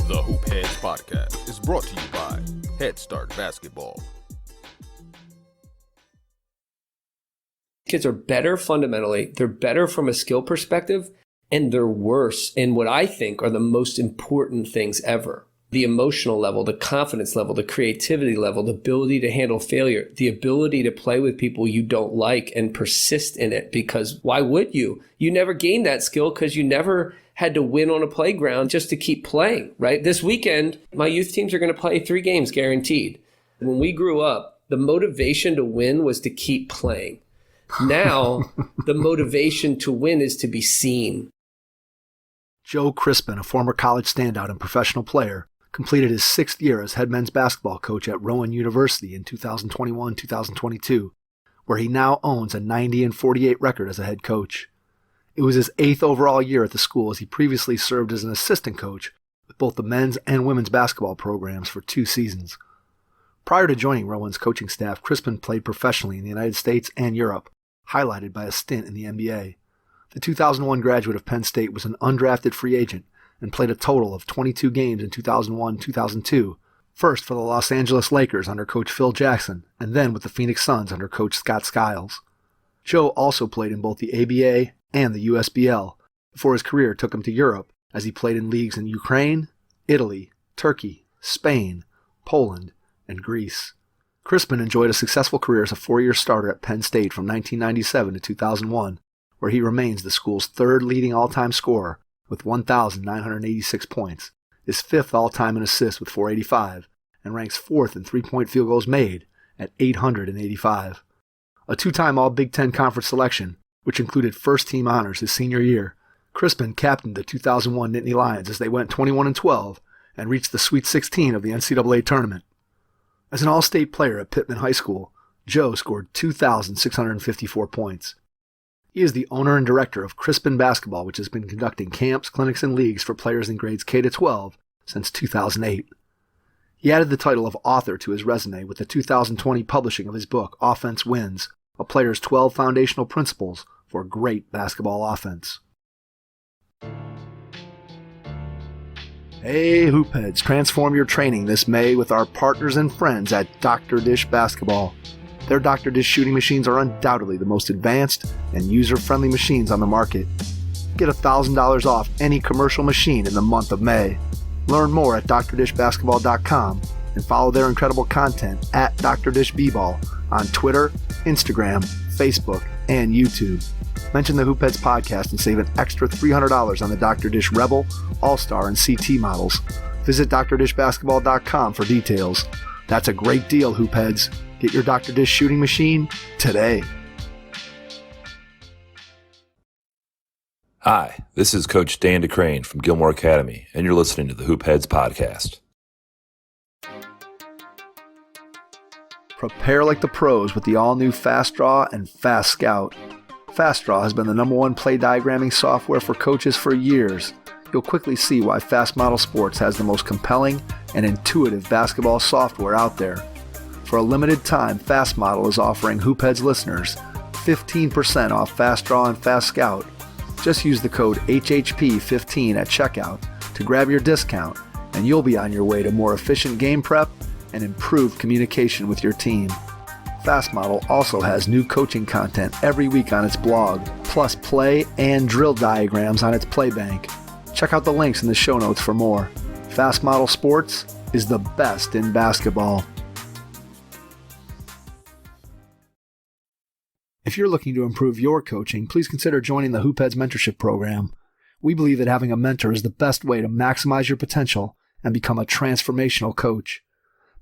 The Hoop Heads Podcast is brought to you by Head Start Basketball. Kids are better fundamentally, they're better from a skill perspective, and they're worse in what I think are the most important things ever. The emotional level, the confidence level, the creativity level, the ability to handle failure, the ability to play with people you don't like and persist in it, because why would you? You never gained that skill because you never had to win on a playground just to keep playing, right? This weekend, my youth teams are going to play 3 games guaranteed. When we grew up, the motivation to win was to keep playing. Now, the motivation to win is to be seen. Joe Crispin, a former college standout and professional player, completed his 6th year as head men's basketball coach at Rowan University in 2021-2022, where he now owns a 90-48 record as a head coach. It was his 8th overall year at the school, as he previously served as an assistant coach with both the men's and women's basketball programs for 2 seasons. Prior to joining Rowan's coaching staff, Crispin played professionally in the United States and Europe, highlighted by a stint in the NBA. The 2001 graduate of Penn State was an undrafted free agent and played a total of 22 games in 2001-2002, first for the Los Angeles Lakers under coach Phil Jackson, and then with the Phoenix Suns under coach Scott Skiles. Joe also played in both the ABA and the USBL before his career took him to Europe, as he played in leagues in Ukraine, Italy, Turkey, Spain, Poland, and Greece. Crispin enjoyed a successful career as a 4-year starter at Penn State from 1997 to 2001, where he remains the school's 3rd leading all-time scorer with 1,986 points, is 5th all-time in assists with 485, and ranks 4th in three-point field goals made at 885. A 2-time All-Big Ten Conference selection, which included first-team honors his senior year, Crispin captained the 2001 Nittany Lions as they went 21-12 and reached the Sweet 16 of the NCAA tournament. As an all-state player at Pittman High School, Joe scored 2,654 points. He is the owner and director of Crispin Basketball, which has been conducting camps, clinics, and leagues for players in grades K-12 since 2008. He added the title of author to his resume with the 2020 publishing of his book, Offense Wins, a player's 12 foundational principles for great basketball offense. Hey Hoopheads, transform your training this May with our partners and friends at Dr. Dish Basketball. Their Dr. Dish shooting machines are undoubtedly the most advanced and user-friendly machines on the market. Get $1,000 off any commercial machine in the month of May. Learn more at drdishbasketball.com and follow their incredible content at Dr. Dish B-Ball on Twitter, Instagram, Facebook, and YouTube. Mention the Hoopheads podcast and save an extra $300 on the Dr. Dish Rebel, All-Star, and CT models. Visit drdishbasketball.com for details. That's a great deal, Hoopheads. Get your Dr. Dish shooting machine today. Hi, this is Coach Dan DeCrane from Gilmore Academy, and you're listening to the Hoop Heads Podcast. Prepare like the pros with the all-new Fast Draw and Fast Scout. Fast Draw has been the #1 play diagramming software for coaches for years. You'll quickly see why Fast Model Sports has the most compelling and intuitive basketball software out there. For a limited time, Fast Model is offering Hoopheads listeners 15% off Fast Draw and Fast Scout. Just use the code HHP15 at checkout to grab your discount, and you'll be on your way to more efficient game prep and improved communication with your team. Fast Model also has new coaching content every week on its blog, plus play and drill diagrams on its Playbank. Check out the links in the show notes for more. Fast Model Sports is the best in basketball. If you're looking to improve your coaching, please consider joining the Hoopheads Mentorship Program. We believe that having a mentor is the best way to maximize your potential and become a transformational coach.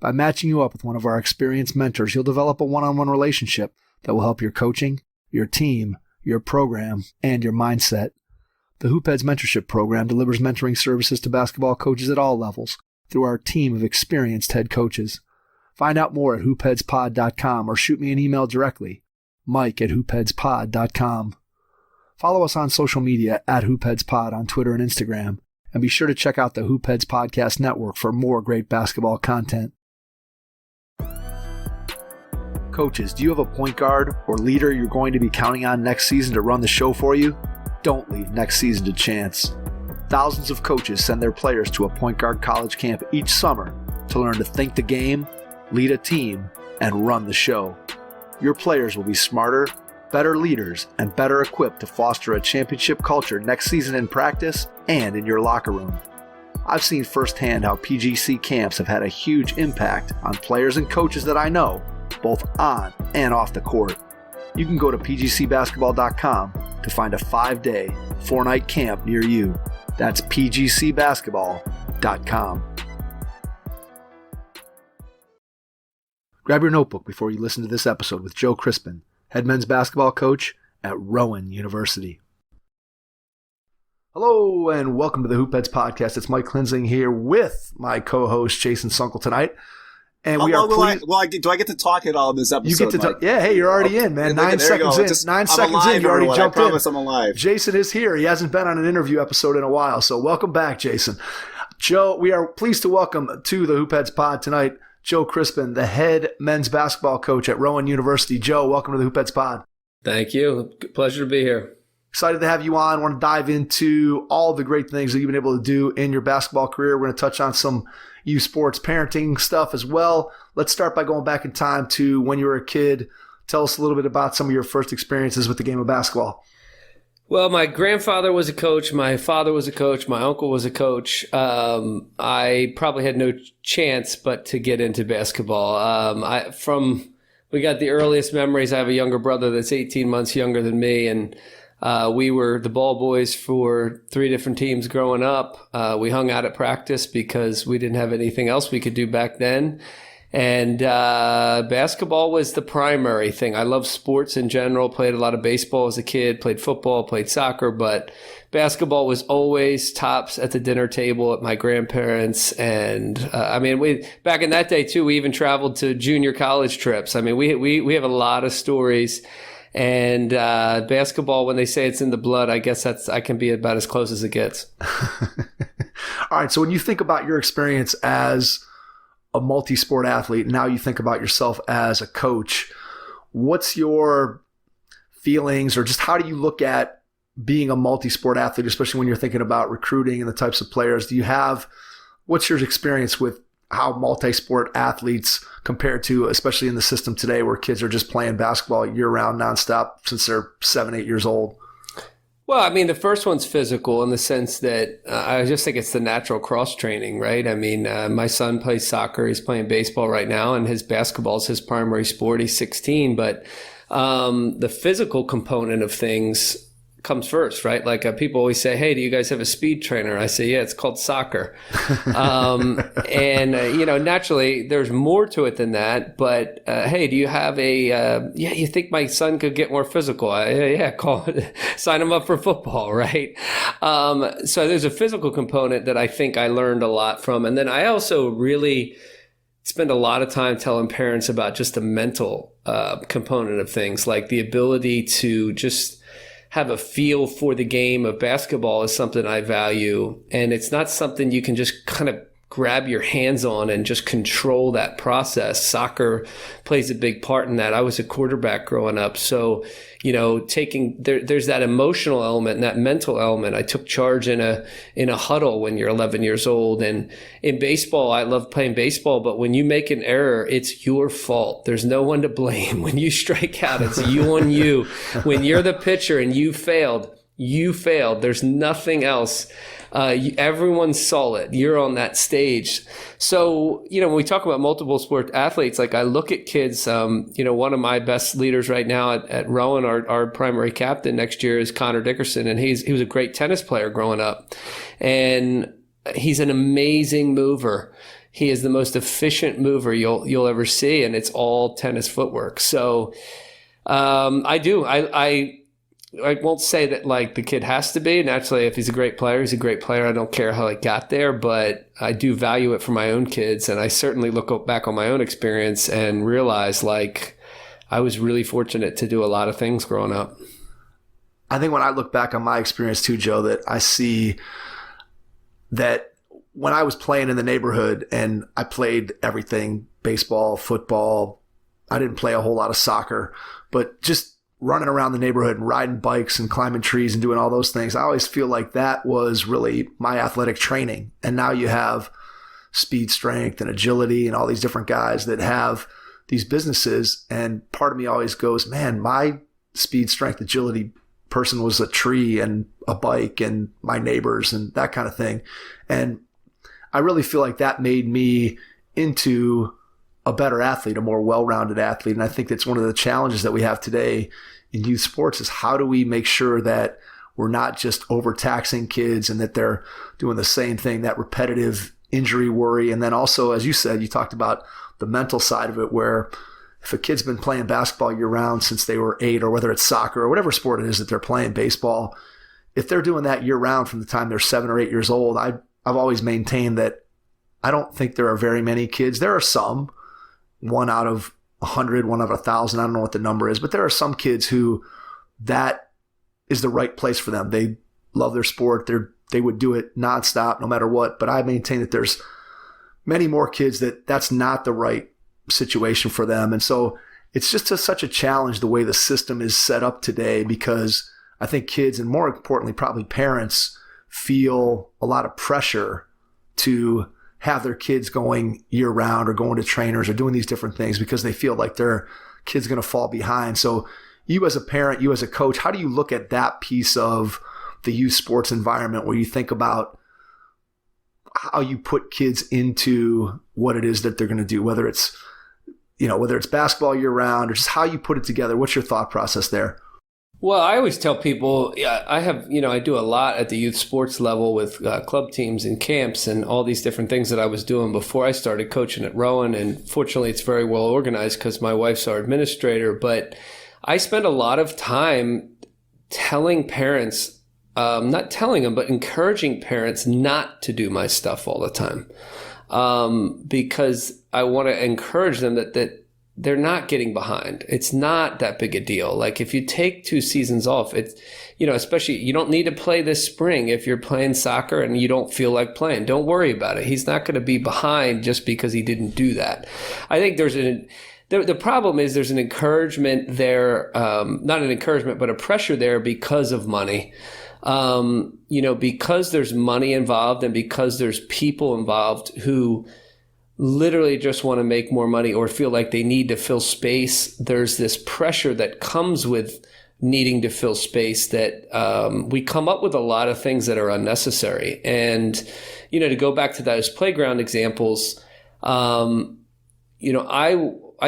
By matching you up with one of our experienced mentors, you'll develop a one-on-one relationship that will help your coaching, your team, your program, and your mindset. The Hoopheads Mentorship Program delivers mentoring services to basketball coaches at all levels through our team of experienced head coaches. Find out more at hoopheadspod.com or shoot me an email directly, mike@hoopheadspod.com. Follow us on social media at hoopheadspod on Twitter and Instagram, and be sure to check out the Hoopheads Podcast Network for more great basketball content. Coaches, do you have a point guard or leader you're going to be counting on next season to run the show for you? Don't leave next season to chance. Thousands of coaches send their players to a point guard college camp each summer to learn to think the game, lead a team, and run the show. Your players will be smarter, better leaders, and better equipped to foster a championship culture next season in practice and in your locker room. I've seen firsthand how PGC camps have had a huge impact on players and coaches that I know, both on and off the court. You can go to pgcbasketball.com to find a 5-day, 4-night camp near you. That's pgcbasketball.com. Grab your notebook before you listen to this episode with Joe Crispin, head men's basketball coach at Rowan University. Hello and welcome to the Hoopheads podcast. It's Mike Klinzing here with my co-host Jason Sunkel tonight. And we are pleased. Do I get to talk at all in this episode? You get to talk. Yeah, hey, you're already in, man. 9 seconds in. 9 seconds in, you already jumped in. I promise I'm alive. Jason is here. He hasn't been on an interview episode in a while, so welcome back, Jason. Joe, we are pleased to welcome to the Hoopheads pod tonight Joe Crispin, the head men's basketball coach at Rowan University. Joe, welcome to the Hoopheads pod. Thank you. Pleasure to be here. Excited to have you on. I want to dive into all the great things that you've been able to do in your basketball career. We're going to touch on some youth sports parenting stuff as well. Let's start by going back in time to when you were a kid. Tell us a little bit about some of your first experiences with the game of basketball. Well, my grandfather was a coach. My father was a coach. My uncle was a coach. I probably had no chance but to get into basketball. We got the earliest memories. I have a younger brother that's 18 months younger than me, and we were the ball boys for 3 different teams growing up. We hung out at practice because we didn't have anything else we could do back then. And basketball was the primary thing. I love sports in general, played a lot of baseball as a kid, played football, played soccer, but basketball was always tops at the dinner table at my grandparents'. And we back in that day too, we even traveled to junior college trips. I mean, we have a lot of stories. And basketball, when they say it's in the blood, I guess I can be about as close as it gets. All right. So when you think about your experience as a multi-sport athlete, now you think about yourself as a coach, what's your feelings, or just how do you look at being a multi-sport athlete, especially when you're thinking about recruiting and the types of players? What's your experience with how multi-sport athletes compare to, especially in the system today where kids are just playing basketball year-round nonstop since they're 7, 8 years old? Well, I mean, the first one's physical in the sense that I just think it's the natural cross-training, right? I mean, my son plays soccer. He's playing baseball right now, and his basketball is his primary sport. He's 16, but the physical component of things comes first, right? Like people always say, hey, do you guys have a speed trainer? I say, yeah, it's called soccer. Naturally there's more to it than that, but hey, do you have you think my son could get more physical? Sign him up for football, right? So there's a physical component that I think I learned a lot from. And then I also really spend a lot of time telling parents about just the mental component of things, like the ability to just have a feel for the game of basketball is something I value. And it's not something you can just kind of grab your hands on and just control that process. Soccer plays a big part in that. I was a quarterback growing up. So, there's that emotional element and that mental element. I took charge in a huddle when you're 11 years old. And in baseball, I love playing baseball, but when you make an error, it's your fault. There's no one to blame. When you strike out, it's you on you. When you're the pitcher and you failed. There's nothing else. Everyone saw it. You're on that stage. So, when we talk about multiple sport athletes, like I look at kids, one of my best leaders right now at Rowan, our primary captain next year is Connor Dickerson. And he was a great tennis player growing up. And he's an amazing mover. He is the most efficient mover you'll ever see. And it's all tennis footwork. So, I won't say that like the kid has to be. Naturally, if he's a great player, he's a great player. I don't care how he got there, but I do value it for my own kids. And I certainly look back on my own experience and realize like I was really fortunate to do a lot of things growing up. I think when I look back on my experience too, Joe, that I see that when I was playing in the neighborhood and I played everything, baseball, football, I didn't play a whole lot of soccer, but just running around the neighborhood and riding bikes and climbing trees and doing all those things, I always feel like that was really my athletic training. And now you have speed, strength, and agility and all these different guys that have these businesses. And part of me always goes, man, my speed, strength, agility person was a tree and a bike and my neighbors and that kind of thing. And I really feel like that made me into a better athlete, a more well-rounded athlete. And I think that's one of the challenges that we have today in youth sports is how do we make sure that we're not just overtaxing kids and that they're doing the same thing, that repetitive injury worry. And then also, as you said, you talked about the mental side of it, where if a kid's been playing basketball year round since they were 8, or whether it's soccer or whatever sport it is that they're playing, baseball, if they're doing that year round from the time they're 7 or 8 years old, I've always maintained that I don't think there are very many kids. There are some, 1 out of 100, 1 out of 1,000. I don't know what the number is, but there are some kids who that is the right place for them. They love their sport. They would do it nonstop, no matter what. But I maintain that there's many more kids that's not the right situation for them. And so it's just such a challenge the way the system is set up today, because I think kids, and more importantly, probably parents, feel a lot of pressure to have their kids going year round or going to trainers or doing these different things because they feel like their kid's going to fall behind. So you as a parent, you as a coach, how do you look at that piece of the youth sports environment where you think about how you put kids into what it is that they're going to do, whether it's basketball year round or just how you put it together? What's your thought process there? Well, I always tell people, I do a lot at the youth sports level with club teams and camps and all these different things that I was doing before I started coaching at Rowan. And fortunately, it's very well organized because my wife's our administrator. But I spend a lot of time telling parents, not telling them, but encouraging parents not to do my stuff all the time, because I want to encourage them that they're not getting behind. It's not that big a deal. Like if you take 2 seasons off, it's, especially you don't need to play this spring if you're playing soccer and you don't feel like playing. Don't worry about it. He's not going to be behind just because he didn't do that. I think the problem is there's an encouragement there, not an encouragement, but a pressure there because of money. Because there's money involved and because there's people involved who literally just want to make more money or feel like they need to fill space. There's this pressure that comes with needing to fill space that we come up with a lot of things that are unnecessary. And, to go back to those playground examples, I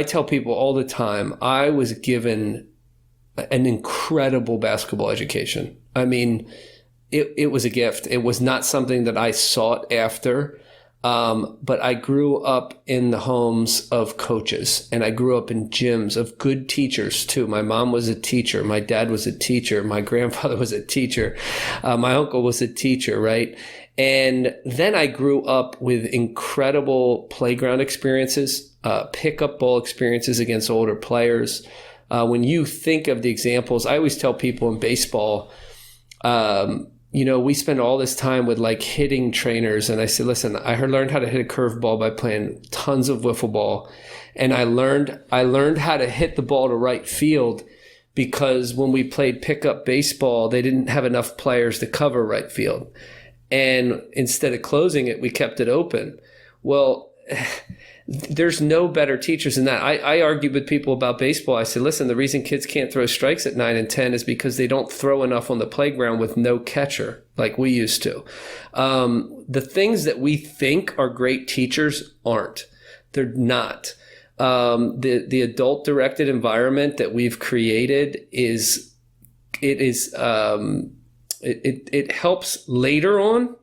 tell people all the time, I was given an incredible basketball education. I mean, it was a gift. It was not something that I sought after. But I grew up in the homes of coaches, and I grew up in gyms of good teachers too. My mom was a teacher. My dad was a teacher. My grandfather was a teacher. My uncle was a teacher, right? And then I grew up with incredible playground experiences, pickup ball experiences against older players. When you think of the examples, I always tell people in baseball, we spend all this time with like hitting trainers. And I said, listen, I learned how to hit a curveball by playing tons of wiffle ball. And I learned how to hit the ball to right field because when we played pickup baseball, they didn't have enough players to cover right field. And instead of closing it, we kept it open. Well, there's no better teachers than that. I argue with people about baseball. I said, listen, the reason kids can't throw strikes at 9 and 10 is because they don't throw enough on the playground with no catcher like we used to. The things that we think are great teachers aren't. They're not. The adult directed environment that we've created it helps later on.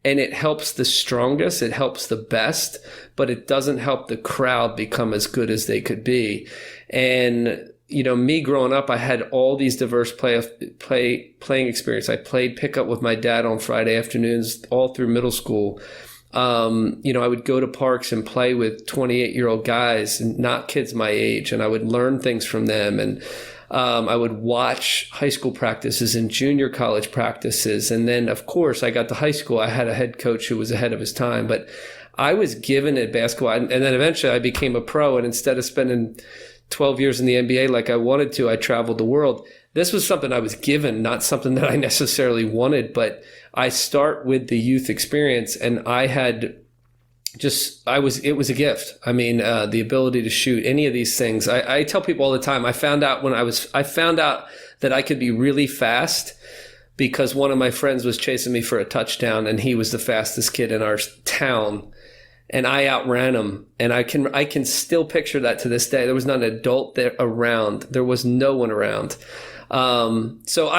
And it helps the strongest, it helps the best, but it doesn't help the crowd become as good as they could be. And, me growing up, I had all these diverse playing experience. I played pickup with my dad on Friday afternoons all through middle school. I would go to parks and play with 28-year-old guys, and not kids my age, and I would learn things from them. And I would watch high school practices and junior college practices. And then, of course, I got to high school. I had a head coach who was ahead of his time. But I was given at basketball. And then eventually I became a pro. And instead of spending 12 years in the NBA like I wanted to. I traveled the world. This was something I was given, not something that I necessarily wanted, but I start with the youth experience, and it was a gift. I mean, the ability to shoot any of these things. I tell people all the time, I found out that I could be really fast because one of my friends was chasing me for a touchdown, and he was the fastest kid in our town, and I outran him. And I can still picture that to this day. There was not an adult there around. There was no one around. So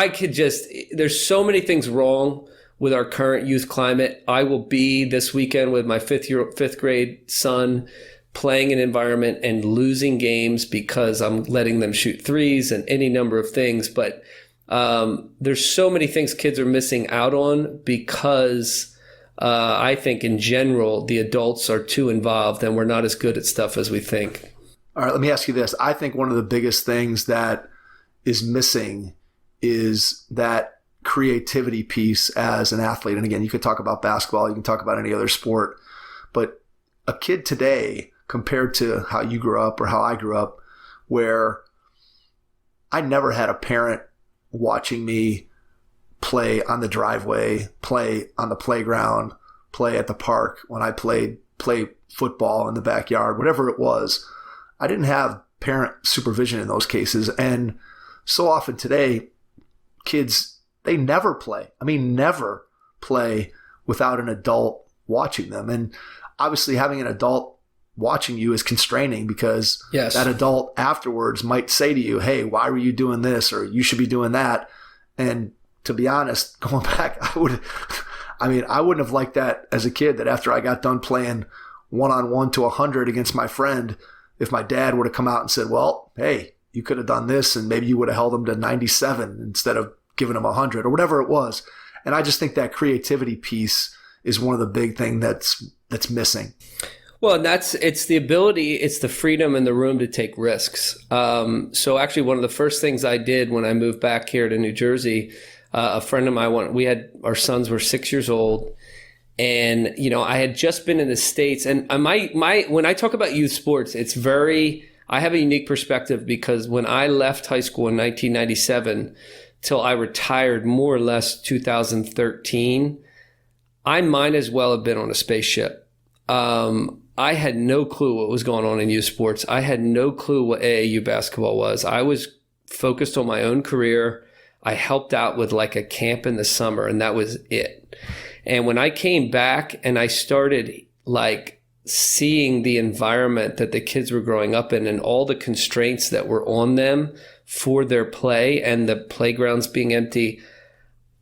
there's so many things wrong with our current youth climate. I will be this weekend with my fifth grade son playing an environment and losing games because I'm letting them shoot threes and any number of things. But there's so many things kids are missing out on because I think in general, the adults are too involved and we're not as good at stuff as we think. All right, let me ask you this. I think one of the biggest things that is missing is that creativity piece as an athlete. And again, you could talk about basketball, you can talk about any other sport, but a kid today compared to how you grew up or how I grew up, where I never had a parent watching me play on the driveway, play on the playground, play at the park when I play football in the backyard, whatever it was. I didn't have parent supervision in those cases. And so often today, kids, they never play. I mean, never play without an adult watching them. And obviously having an adult watching you is constraining because that adult afterwards might say to you, hey, why were you doing this? Or you should be doing that. And to be honest, going back, I wouldn't have liked that as a kid, that after I got done playing 1-on-1 to 100 against my friend, if my dad would have come out and said, well, hey, you could have done this and maybe you would have held them to 97 instead of giving them 100 or whatever it was. And I just think that creativity piece is one of the big things that's missing. Well, and it's the ability, it's the freedom and the room to take risks. So actually one of the first things I did when I moved back here to New Jersey, a friend of mine, our sons were 6 years old. And, I had just been in the States, and when I talk about youth sports, I have a unique perspective because when I left high school in 1997 till I retired more or less 2013, I might as well have been on a spaceship. I had no clue what was going on in youth sports. I had no clue what AAU basketball was. I was focused on my own career. I helped out with like a camp in the summer, and that was it. And when I came back and I started like seeing the environment that the kids were growing up in and all the constraints that were on them for their play and the playgrounds being empty,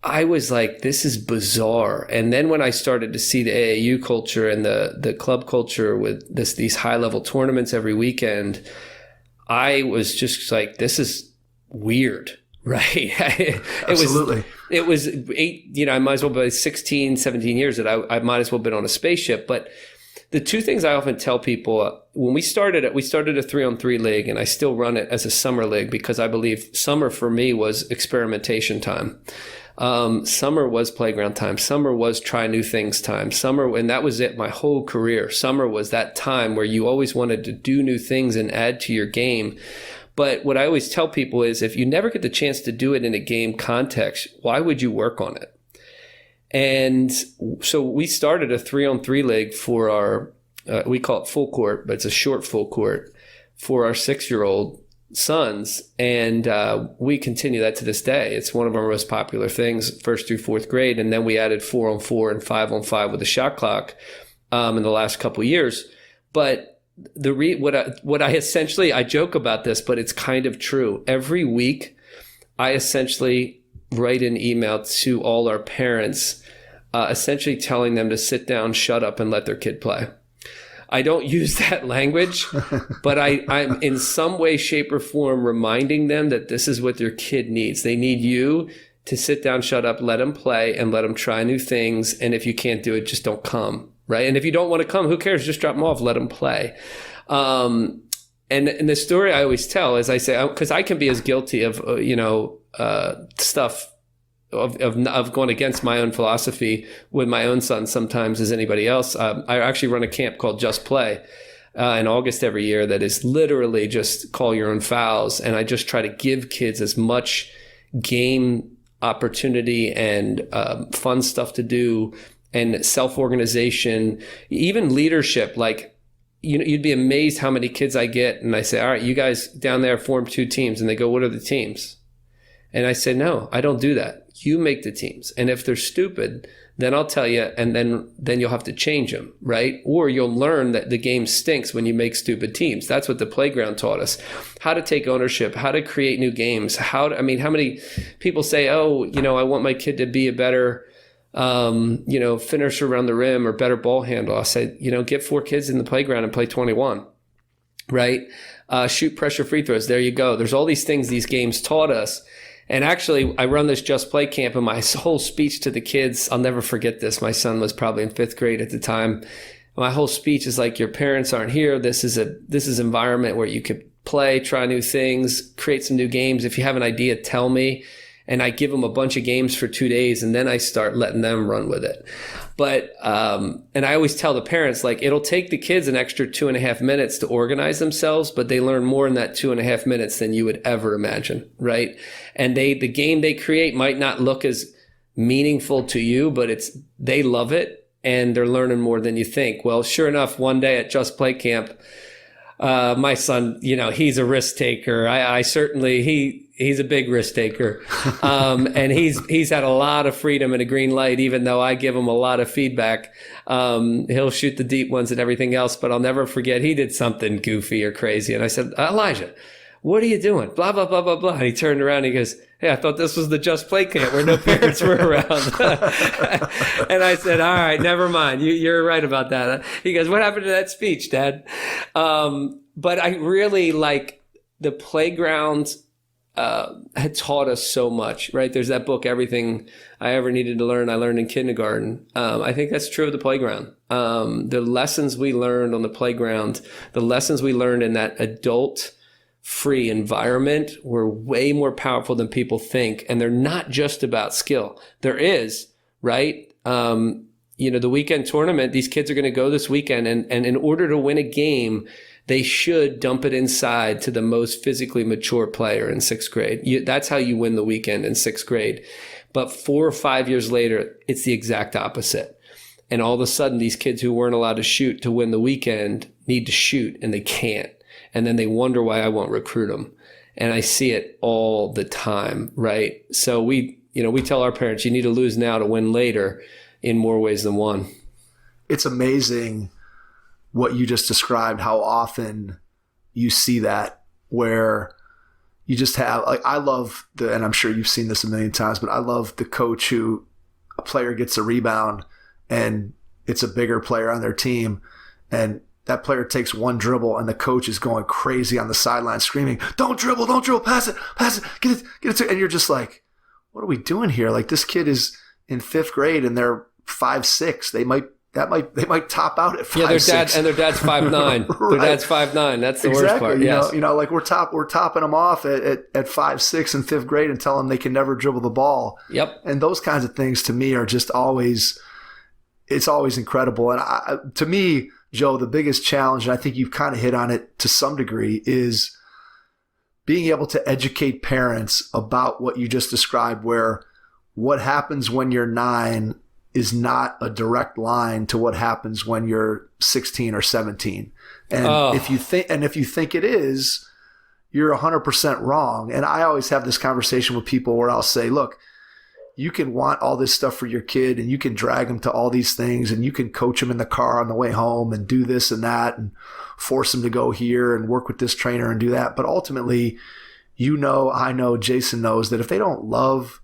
I was like, this is bizarre. And then when I started to see the AAU culture and the club culture with these high level tournaments every weekend, I was just like, this is weird. Right. Absolutely. It was I might as well be 16, 17 years that I might as well have been on a spaceship. But the two things I often tell people, when we started a 3-on-3 league, and I still run it as a summer league because I believe summer for me was experimentation time. Summer was playground time. Summer was try new things time. Summer, and that was it my whole career. Summer was that time where you always wanted to do new things and add to your game. But what I always tell people is if you never get the chance to do it in a game context, why would you work on it? And so we started a 3-on-3 league for our, we call it full court, but it's a short full court for our 6-year-old sons. And we continue that to this day. It's one of our most popular things, 1st through 4th grade. And then we added 4-on-4 and 5-on-5 with a shot clock in the last couple of years. But what I essentially, I joke about this, but it's kind of true. Every week, I essentially write an email to all our parents, essentially telling them to sit down, shut up, and let their kid play. I don't use that language, but I'm in some way, shape, or form reminding them that this is what their kid needs. They need you to sit down, shut up, let them play, and let them try new things. And if you can't do it, just don't come. Right. And if you don't want to come, who cares? Just drop them off, let them play. And the story I always tell is I say, because I can be as guilty of, stuff of going against my own philosophy with my own son sometimes as anybody else. I actually run a camp called Just Play. in August every year that is literally just call your own fouls. And I just try to give kids as much game opportunity and fun stuff to do and self-organization, even leadership. Like, you'd be amazed how many kids I get. And I say, all right, you guys down there form 2 teams. And they go, what are the teams? And I say, no, I don't do that. You make the teams. And if they're stupid, then I'll tell you, and then you'll have to change them, right? Or you'll learn that the game stinks when you make stupid teams. That's what the playground taught us. How to take ownership, how to create new games. How many people say, oh, I want my kid to be a better, finisher around the rim or better ball handle. I say, get 4 kids in the playground and play 21, right? Shoot pressure free throws. There you go. There's all these things these games taught us. And actually, I run this Just Play camp, and my whole speech to the kids, I'll never forget this. My son was probably in 5th grade at the time. My whole speech is like, your parents aren't here. This is an environment where you could play, try new things, create some new games. If you have an idea, tell me. And I give them a bunch of games for 2 days, and then I start letting them run with it. But, and I always tell the parents, like, it'll take the kids an extra 2.5 minutes to organize themselves, but they learn more in that 2.5 minutes than you would ever imagine, right? And the game they create might not look as meaningful to you, but they love it, and they're learning more than you think. Well, sure enough, one day at Just Play camp, my son, he's a risk taker. He's a big risk taker. And he's had a lot of freedom and a green light, even though I give him a lot of feedback. He'll shoot the deep ones and everything else, but I'll never forget he did something goofy or crazy. And I said, Elijah, what are you doing? Blah, blah, blah, blah, blah. And he turned around and he goes, hey, I thought this was the Just Play camp where no parents were around. And I said, all right, never mind. You're right about that. He goes, what happened to that speech, Dad? But I really like the playground had taught us so much, right? There's that book, Everything I Ever Needed to Learn, I Learned in Kindergarten. I think that's true of the playground. The lessons we learned on the playground, the lessons we learned in that adult-free environment were way more powerful than people think. And they're not just about skill. There is, right? The weekend tournament, these kids are going to go this weekend, and in order to win a game, they should dump it inside to the most physically mature player in 6th grade. That's how you win the weekend in 6th grade. But 4 or 5 years later, it's the exact opposite. And all of a sudden, these kids who weren't allowed to shoot to win the weekend need to shoot, and they can't. And then they wonder why I won't recruit them. And I see it all the time, right? So we tell our parents, you need to lose now to win later in more ways than one. It's amazing what you just described, how often you see that, where you just have, like, I love and I'm sure you've seen this a million times, but I love the coach who a player gets a rebound and it's a bigger player on their team, and that player takes one dribble and the coach is going crazy on the sideline screaming, don't dribble, pass it, get it. And you're just like, what are we doing here? Like, this kid is in 5th grade and they're 5'6". They might top out at 5'6". Yeah, their dad's 5'9". Right. Their dad's 5'9". That's the worst part. Yes. Like we're topping them off at 5'6" in 5th grade and telling them they can never dribble the ball. Yep. And those kinds of things to me are just always incredible. And to me, Joe, the biggest challenge, and I think you've kind of hit on it to some degree, is being able to educate parents about what you just described, where what happens when you're 9 is not a direct line to what happens when you're 16 or 17. And if you think it is, you're 100% wrong. And I always have this conversation with people where I'll say, look, you can want all this stuff for your kid and you can drag them to all these things and you can coach them in the car on the way home and do this and that and force them to go here and work with this trainer and do that. But ultimately, I know, Jason knows that if they don't love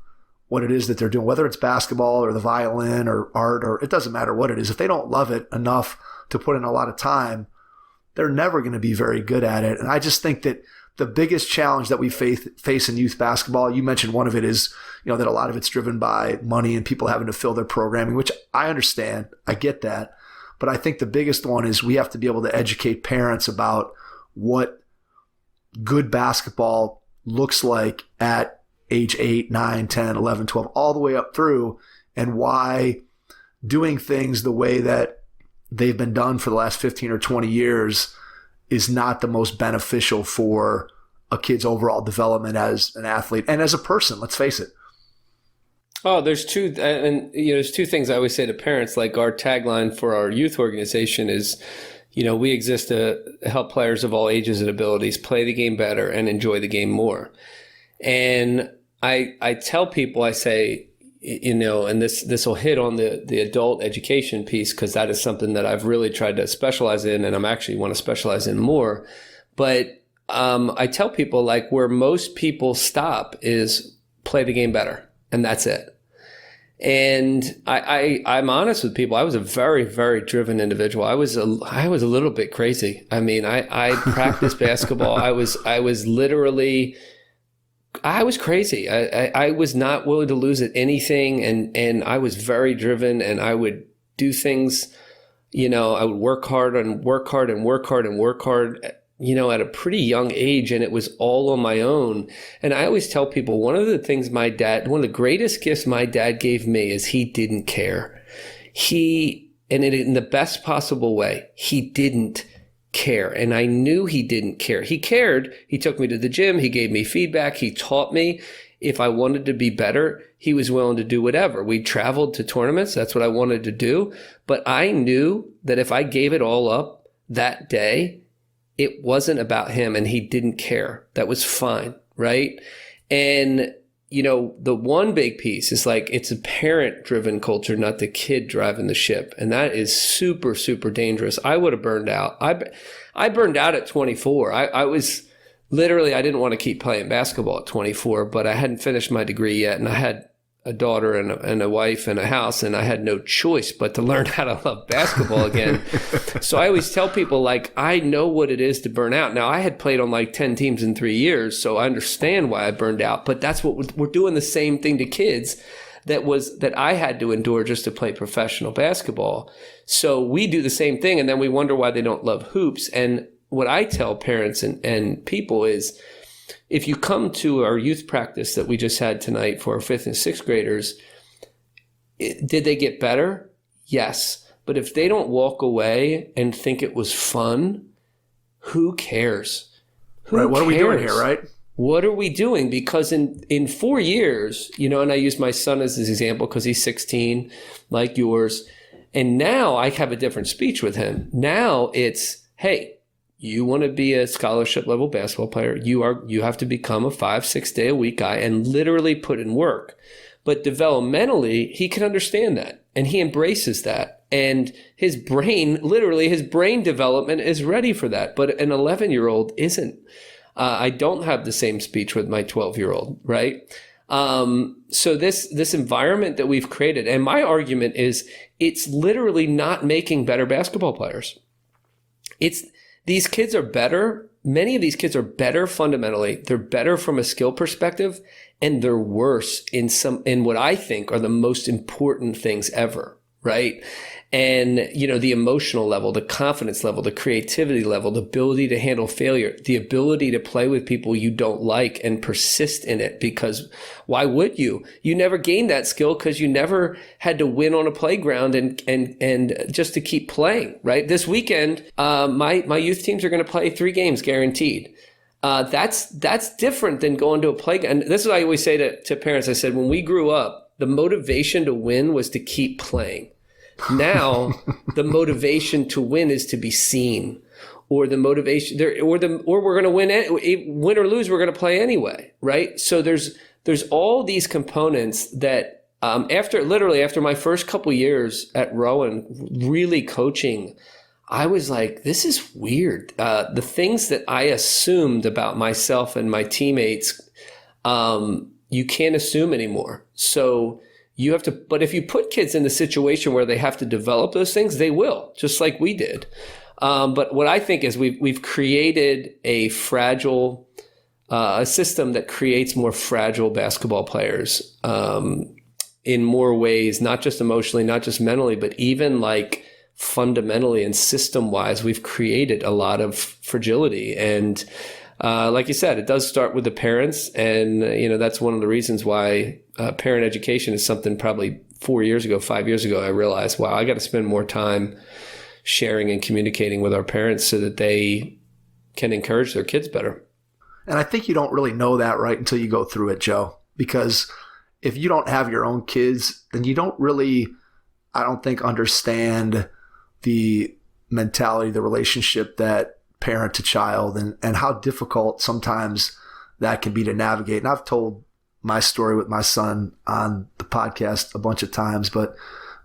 what it is that they're doing, whether it's basketball or the violin or art, or it doesn't matter what it is, if they don't love it enough to put in a lot of time, they're never going to be very good at it. And I just think that the biggest challenge that we face in youth basketball, you mentioned one of it is, that a lot of it's driven by money and people having to fill their programming, which I understand. I get that. But I think the biggest one is we have to be able to educate parents about what good basketball looks like at age 8, 9, 10, 11, 12, all the way up through, and why doing things the way that they've been done for the last 15 or 20 years is not the most beneficial for a kid's overall development as an athlete and as a person, let's face it. Oh, there's two things I always say to parents. Like, our tagline for our youth organization is, we exist to help players of all ages and abilities play the game better and enjoy the game more. And I tell people, I say, and this will hit on the adult education piece, because that is something that I've really tried to specialize in, and I'm actually want to specialize in more. But I tell people, like, where most people stop is play the game better. And that's it. And I'm honest with people. I was a very, very driven individual. I was a little bit crazy. I mean, I practiced basketball. I was crazy. I was not willing to lose at anything. And I was very driven, and I would do things, I would work hard and work hard and work hard and work hard, at a pretty young age, and it was all on my own. And I always tell people, one of the greatest gifts my dad gave me is he didn't care. In the best possible way, he didn't care. And I knew he didn't care. He cared. He took me to the gym. He gave me feedback. He taught me if I wanted to be better, he was willing to do whatever. We traveled to tournaments. That's what I wanted to do. But I knew that if I gave it all up that day, it wasn't about him, and he didn't care. That was fine, right? And, the one big piece is, like, it's a parent-driven culture, not the kid driving the ship. And that is super, super dangerous. I would have burned out. I burned out at 24. I was literally, I didn't want to keep playing basketball at 24, but I hadn't finished my degree yet, and I had a daughter and a wife and a house, and I had no choice but to learn how to love basketball again. So I always tell people, like, I know what it is to burn out. Now, I had played on like 10 teams in 3 years, so I understand why I burned out, but that's what we're doing, the same thing to kids that I had to endure just to play professional basketball. So we do the same thing, and then we wonder why they don't love hoops. And what I tell parents and people is, if you come to our youth practice that we just had tonight for our 5th and 6th graders, did they get better? Yes. But if they don't walk away and think it was fun, who cares? What are we doing here, right? What are we doing? Because in 4 years, and I use my son as an example because he's 16, like yours. And now I have a different speech with him. Now it's, hey, you want to be a scholarship level basketball player, you have to become a 5-6 day a week guy and literally put in work. But developmentally, he can understand that, and he embraces that. And his brain development is ready for that. But an 11-year-old isn't. I don't have the same speech with my 12-year-old, right? So this environment that we've created, and my argument is, it's literally not making better basketball players. These kids are better. Many of these kids are better fundamentally. They're better from a skill perspective, and they're worse in what I think are the most important things ever, right? And, the emotional level, the confidence level, the creativity level, the ability to handle failure, the ability to play with people you don't like and persist in it, because why would you? You never gained that skill because you never had to win on a playground and just to keep playing, right? This weekend, my youth teams are going to play 3 games guaranteed. That's different than going to a playground. And this is what I always say to parents. I said, when we grew up, the motivation to win was to keep playing. Now, the motivation to win is to be seen, or the motivation or we're going to win or lose, we're going to play anyway, right? So there's all these components that after my first couple years at Rowan, really coaching, I was like, this is weird. The things that I assumed about myself and my teammates, you can't assume anymore. So you have to, but if you put kids in the situation where they have to develop those things, they will, just like we did. But what I think is we've created a fragile, a system that creates more fragile basketball players in more ways, not just emotionally, not just mentally, but even like fundamentally and system wise, we've created a lot of fragility. And like you said, it does start with the parents. And, that's one of the reasons why parent education is something probably 5 years ago, I realized, wow, I got to spend more time sharing and communicating with our parents so that they can encourage their kids better. And I think you don't really know that right until you go through it, Joe, because if you don't have your own kids, then you don't really, I don't think, understand the mentality, the relationship that parent to child, and how difficult sometimes that can be to navigate. And I've told my story with my son on the podcast a bunch of times, but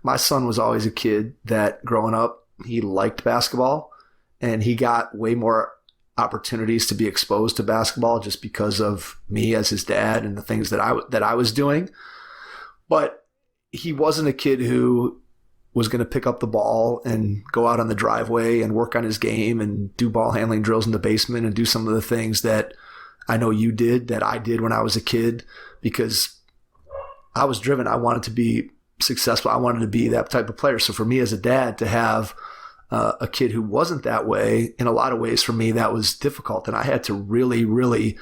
my son was always a kid that growing up, he liked basketball, and he got way more opportunities to be exposed to basketball just because of me as his dad and the things that I was doing. But he wasn't a kid who was going to pick up the ball and go out on the driveway and work on his game and do ball handling drills in the basement and do some of the things that I know you did, that I did when I was a kid, because I was driven. I wanted to be successful. I wanted to be that type of player. So for me as a dad to have a kid who wasn't that way, in a lot of ways for me, that was difficult. And I had to really, really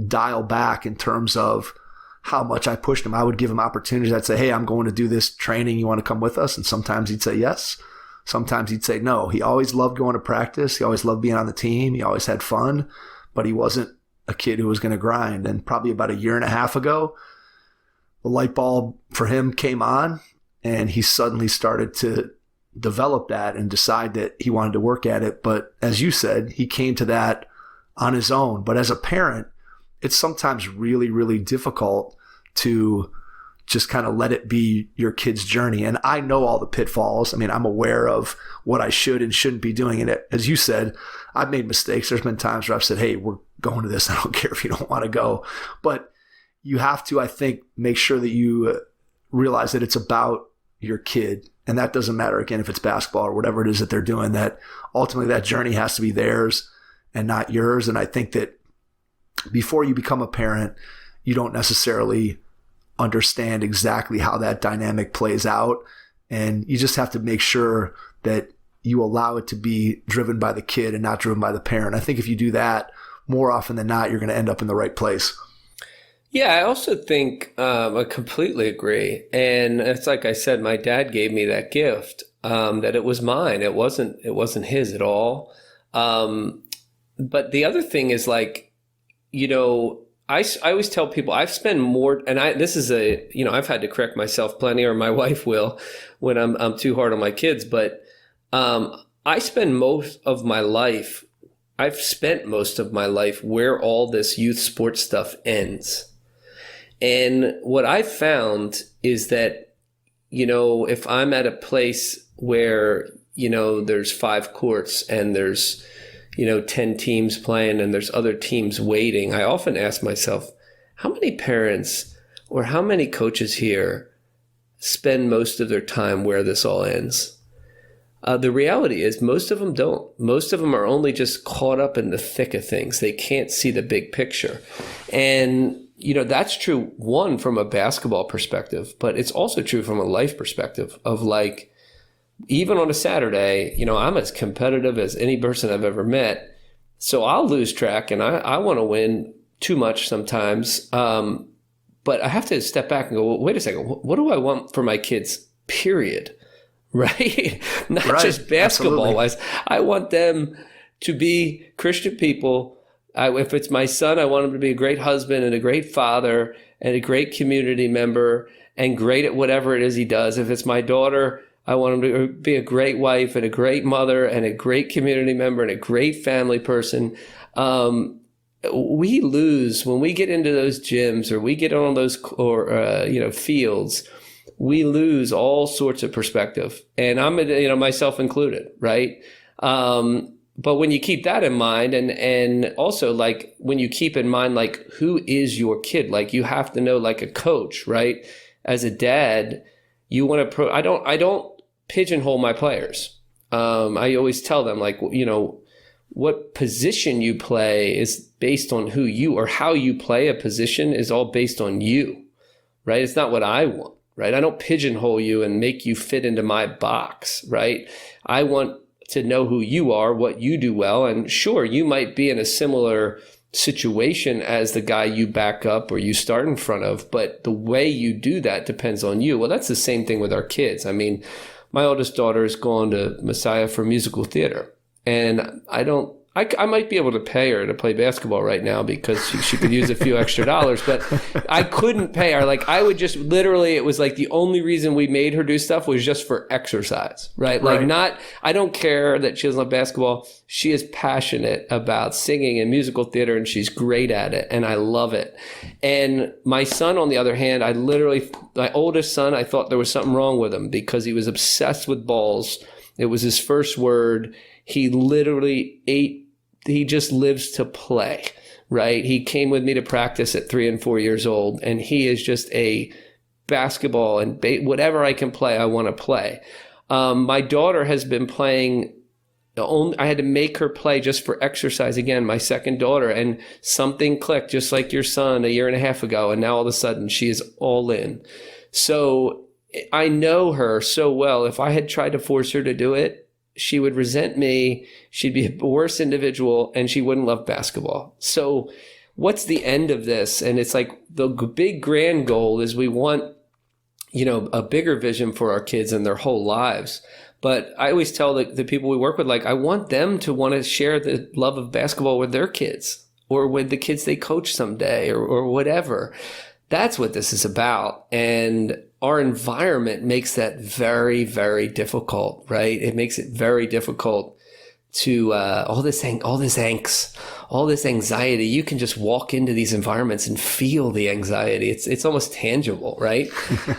dial back in terms of how much I pushed him. I would give him opportunities. I'd say, hey, I'm going to do this training. You want to come with us? And sometimes he'd say yes. Sometimes he'd say no. He always loved going to practice. He always loved being on the team. He always had fun, but he wasn't a kid who was going to grind. And probably about a year and a half ago, the light bulb for him came on, and he suddenly started to develop that and decide that he wanted to work at it. But as you said, he came to that on his own. But as a parent, it's sometimes really, really difficult to just kind of let it be your kid's journey. And I know all the pitfalls. I mean, I'm aware of what I should and shouldn't be doing. And as you said, I've made mistakes. There's been times where I've said, hey, we're going to this. I don't care if you don't want to go. But you have to, I think, make sure that you realize that it's about your kid. And that doesn't matter, again, if it's basketball or whatever it is that they're doing, that ultimately that journey has to be theirs and not yours. And I think that before you become a parent, you don't necessarily understand exactly how that dynamic plays out. And you just have to make sure that you allow it to be driven by the kid and not driven by the parent. I think if you do that, more often than not, you're going to end up in the right place. Yeah, I also think I completely agree. And it's like I said, my dad gave me that gift, that it was mine. It wasn't his at all. But the other thing is, like, you know, I always tell people I've spent more, and I've had to correct myself plenty, or my wife will, when I'm too hard on my kids. But I've spent most of my life where all this youth sports stuff ends. And what I found is that, you know, if I'm at a place where, you know, there's 5 courts and there's, you know, 10 teams playing and there's other teams waiting, I often ask myself, how many parents or how many coaches here spend most of their time where this all ends? The reality is most of them don't. Most of them are only just caught up in the thick of things. They can't see the big picture. And, you know, that's true, one, from a basketball perspective, but it's also true from a life perspective of, like, even on a Saturday, you know, I'm as competitive as any person I've ever met. So I'll lose track and I want to win too much sometimes. But I have to step back and go, well, wait a second, what do I want for my kids, period? Right? Not just basketball wise. I want them to be Christian people. If it's my son, I want him to be a great husband and a great father and a great community member and great at whatever it is he does. If it's my daughter, I want him to be a great wife and a great mother and a great community member and a great family person. We lose when we get into those gyms or we get on those fields. We lose all sorts of perspective, and I'm, you know, myself included, right? But when you keep that in mind, and also, like, when you keep in mind, like, who is your kid? Like, you have to know, like a coach, right? As a dad, you want to I don't pigeonhole my players. I always tell them, like, you know, what position you play is based on who you, or how you play a position is all based on you, right? It's not what I want, right? I don't pigeonhole you and make you fit into my box, right? I want to know who you are, what you do well. And sure, you might be in a similar situation as the guy you back up or you start in front of, but the way you do that depends on you. Well, that's the same thing with our kids. I mean, my oldest daughter has gone to Messiah for musical theater. And I might be able to pay her to play basketball right now because she could use a few extra dollars, but I couldn't pay her. Like I would just literally, it was like the only reason we made her do stuff was just for exercise, right? Like I don't care that she doesn't love basketball. She is passionate about singing and musical theater and she's great at it. And I love it. And my son, on the other hand, my oldest son, I thought there was something wrong with him because he was obsessed with balls. It was his first word. He literally he just lives to play, right? He came with me to practice at 3 and 4 years old, and he is just a basketball and whatever I can play, I want to play. My daughter has been playing, I had to make her play just for exercise again, my second daughter, and something clicked just like your son a year and a half ago, and now all of a sudden she is all in. So I know her so well. If I had tried to force her to do it, she would resent me, she'd be a worse individual, and she wouldn't love basketball. So what's the end of this? And it's like the big grand goal is we want, a bigger vision for our kids and their whole lives. But I always tell the people we work with, like, I want them to want to share the love of basketball with their kids or with the kids they coach someday or whatever. That's what this is about. And our environment makes that very, very difficult, right? It makes it very difficult to all this angst, all this anxiety. You can just walk into these environments and feel the anxiety. It's almost tangible, right?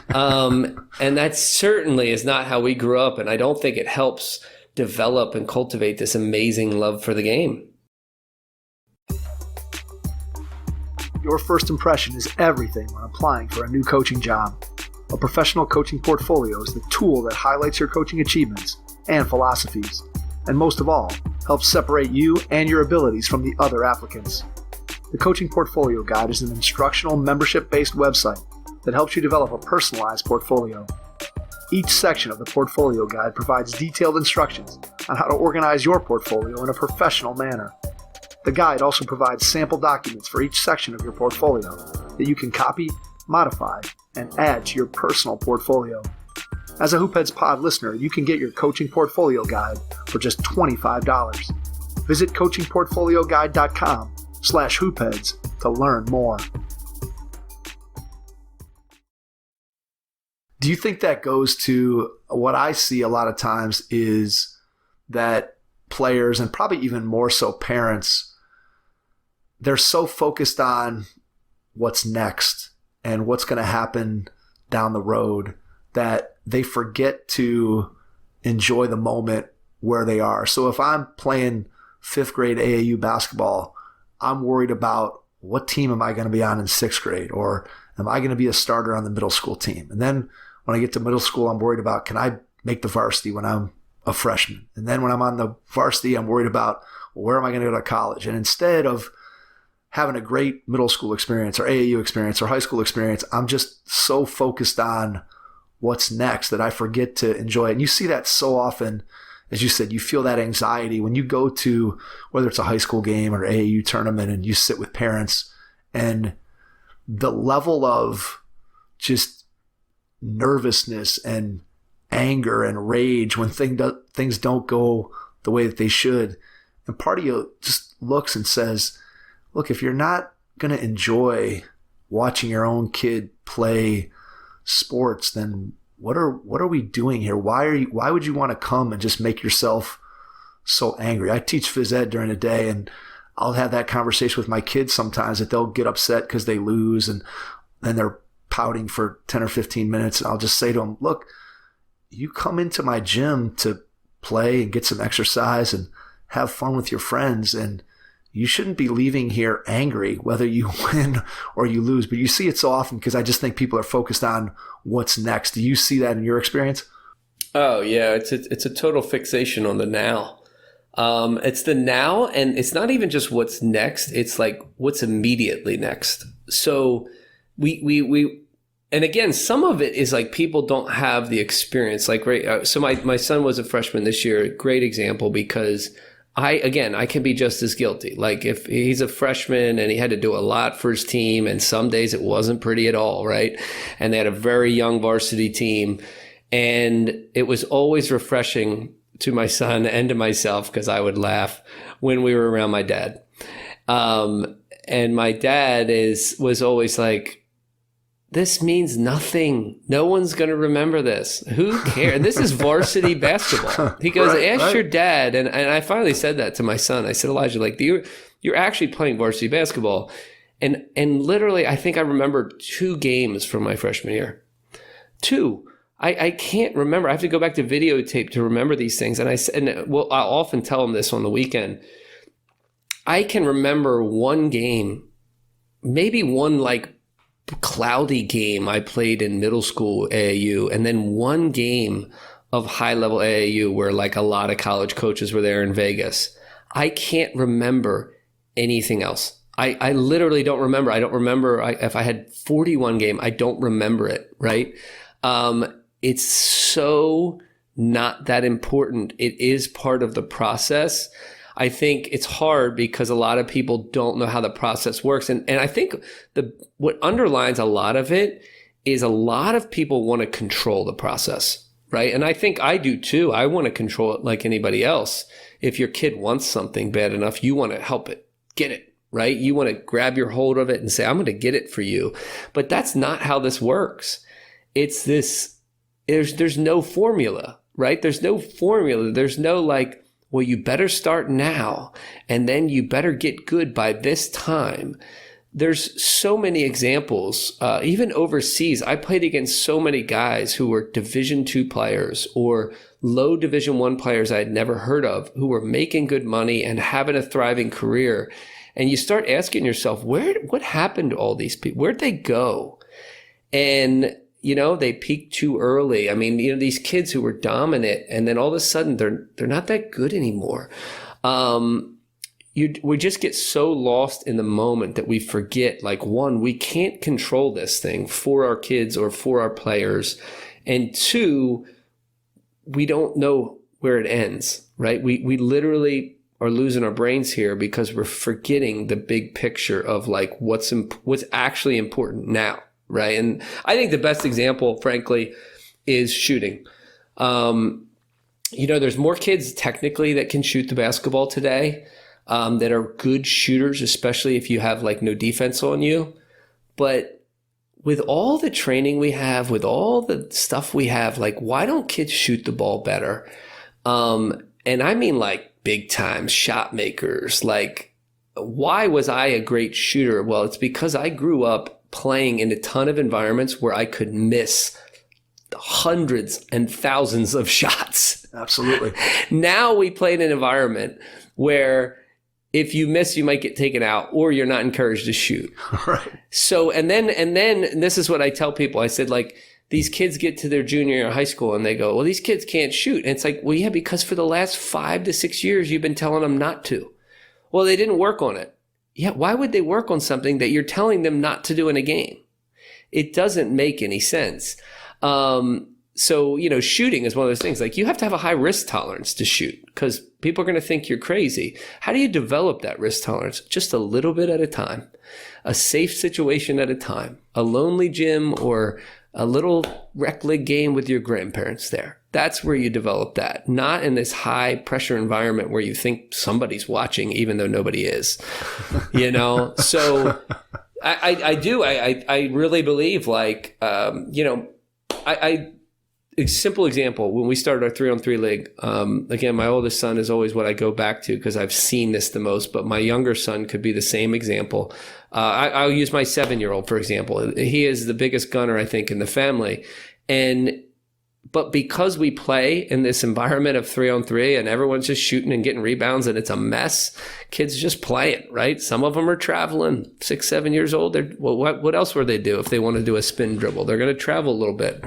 And that certainly is not how we grew up. And I don't think it helps develop and cultivate this amazing love for the game. Your first impression is everything when applying for a new coaching job. A professional coaching portfolio is the tool that highlights your coaching achievements and philosophies, and most of all, helps separate you and your abilities from the other applicants. The Coaching Portfolio Guide is an instructional, membership-based website that helps you develop a personalized portfolio. Each section of the Portfolio Guide provides detailed instructions on how to organize your portfolio in a professional manner. The guide also provides sample documents for each section of your portfolio that you can copy, modify, and add to your personal portfolio. As a Hoopheads Pod listener, you can get your Coaching Portfolio Guide for just $25. Visit coachingportfolioguide.com/hoopheads to learn more. Do you think that goes to what I see a lot of times is that players, and probably even more so parents, they're so focused on what's next and what's going to happen down the road that they forget to enjoy the moment where they are. So if I'm playing 5th grade AAU basketball, I'm worried about what team am I going to be on in 6th grade, or am I going to be a starter on the middle school team? And then when I get to middle school, I'm worried about, can I make the varsity when I'm a freshman? And then when I'm on the varsity, I'm worried about, well, where am I going to go to college? And instead of having a great middle school experience or AAU experience or high school experience, I'm just so focused on what's next that I forget to enjoy it. And you see that so often, as you said, you feel that anxiety when you go to, whether it's a high school game or AAU tournament, and you sit with parents, and the level of just nervousness and anger and rage when things don't go the way that they should. And part of you just looks and says, look, if you're not going to enjoy watching your own kid play sports, then what are we doing here? Why would you want to come and just make yourself so angry? I teach phys ed during the day, and I'll have that conversation with my kids sometimes that they'll get upset because they lose, and then they're pouting for 10 or 15 minutes. And I'll just say to them, look, you come into my gym to play and get some exercise and have fun with your friends, and you shouldn't be leaving here angry whether you win or you lose. But you see it so often because I just think people are focused on what's next. Do you see that in your experience? Oh, yeah. It's a total fixation on the now. It's the now, and it's not even just what's next. It's like what's immediately next. So we and again, some of it is like people don't have the experience. Like, right. So my son was a freshman this year. Great example, because I can be just as guilty. Like if he's a freshman and he had to do a lot for his team, and some days it wasn't pretty at all, right? And they had a very young varsity team, And it was always refreshing to my son and to myself because I would laugh when we were around my dad. And my dad was always like, this means nothing. No one's going to remember this. Who cares? This is varsity basketball. He goes, ask your dad. And I finally said that to my son. I said, Elijah, like you're actually playing varsity basketball. And literally, I think I remember 2 games from my freshman year. 2. I can't remember. I have to go back to videotape to remember these things. And I'll often tell him this on the weekend. I can remember one game, maybe one like cloudy game I played in middle school AAU, and then one game of high level AAU where like a lot of college coaches were there in Vegas. I can't remember anything else. I literally don't remember. I don't remember if I had 41 game. I don't remember it, right? It's so not that important. It is part of the process. I think it's hard because a lot of people don't know how the process works. And I think what underlines a lot of it is a lot of people want to control the process, right? And I think I do too. I want to control it like anybody else. If your kid wants something bad enough, you want to help it, get it, right? You want to grab your hold of it and say, I'm going to get it for you. But that's not how this works. It's this, there's no formula, right? There's no formula. There's no like, well, you better start now, and then you better get good by this time. There's so many examples, even overseas. I played against so many guys who were Division II players or low Division I players I had never heard of who were making good money and having a thriving career. And you start asking yourself, what happened to all these people? Where'd they go? And they peaked too early. I mean, these kids who were dominant, and then all of a sudden they're not that good anymore. We just get so lost in the moment that we forget, like, one, we can't control this thing for our kids or for our players. And 2, we don't know where it ends, right? We literally are losing our brains here because we're forgetting the big picture of like what's actually important now. Right. And I think the best example, frankly, is shooting. There's more kids technically that can shoot the basketball today that are good shooters, especially if you have like no defense on you. But with all the training we have, with all the stuff we have, like, why don't kids shoot the ball better? And I mean like big time shot makers. Like, why was I a great shooter? Well, it's because I grew up playing in a ton of environments where I could miss hundreds and thousands of shots. Absolutely. Now we play in an environment where if you miss, you might get taken out or you're not encouraged to shoot. Right. So, and then this is what I tell people. I said, like, these kids get to their junior year of high school and they go, well, these kids can't shoot. And it's like, well, yeah, because for the last 5 to 6 years, you've been telling them not to. Well, they didn't work on it. Yeah, why would they work on something that you're telling them not to do in a game? It doesn't make any sense. So, shooting is one of those things. Like, you have to have a high risk tolerance to shoot because people are going to think you're crazy. How do you develop that risk tolerance? Just a little bit at a time, a safe situation at a time, a lonely gym or a little rec league game with your grandparents there. That's where you develop that, not in this high pressure environment where you think somebody's watching, even though nobody is, So I really believe like, a simple example, when we started our 3-on-3 league, again, my oldest son is always what I go back to because I've seen this the most, but my younger son could be the same example. I'll use my 7-year-old, for example. He is the biggest gunner, I think, in the family. But because we play in this environment of 3-on-3 and everyone's just shooting and getting rebounds and it's a mess, kids just play it, right? Some of them are traveling, 6, 7 years old. What else would they do if they want to do a spin dribble? They're going to travel a little bit.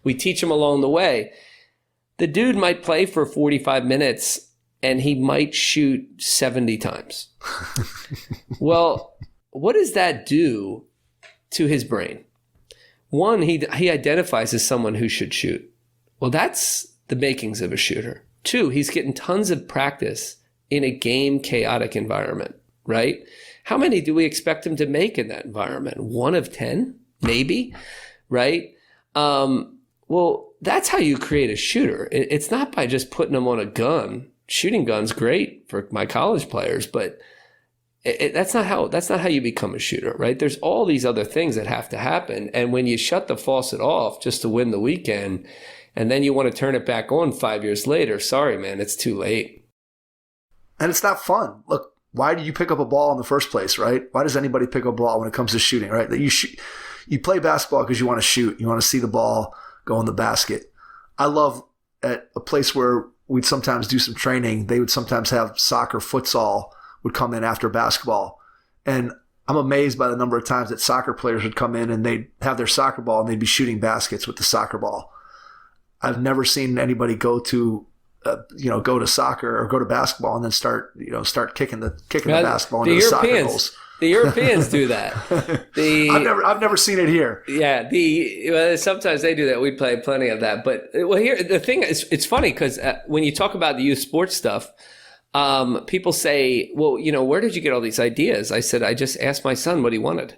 We teach them along the way. The dude might play for 45 minutes and he might shoot 70 times. Well, what does that do to his brain? One, he identifies as someone who should shoot. Well, that's the makings of a shooter. 2, he's getting tons of practice in a game chaotic environment, right? How many do we expect him to make in that environment? 1 of 10, maybe, right? Well, that's how you create a shooter. It's not by just putting them on a gun. Shooting gun's great for my college players, but that's not how you become a shooter, right? There's all these other things that have to happen. And when you shut the faucet off just to win the weekend, and then you want to turn it back on 5 years later, sorry, man, it's too late. And it's not fun. Look, why do you pick up a ball in the first place, right? Why does anybody pick up a ball when it comes to shooting, right? That you play basketball because you want to shoot. You want to see the ball go in the basket. I love at a place where we'd sometimes do some training, they would sometimes have soccer, futsal would come in after basketball. And I'm amazed by the number of times that soccer players would come in and they'd have their soccer ball and they'd be shooting baskets with the soccer ball. I've never seen anybody go to soccer or go to basketball and then start kicking the basketball into the soccer goals. The Europeans do that. I've never seen it here. Yeah, sometimes they do that. We play plenty of that. But here the thing is, it's funny because when you talk about the youth sports stuff, people say, "Well, where did you get all these ideas?" I said, "I just asked my son what he wanted."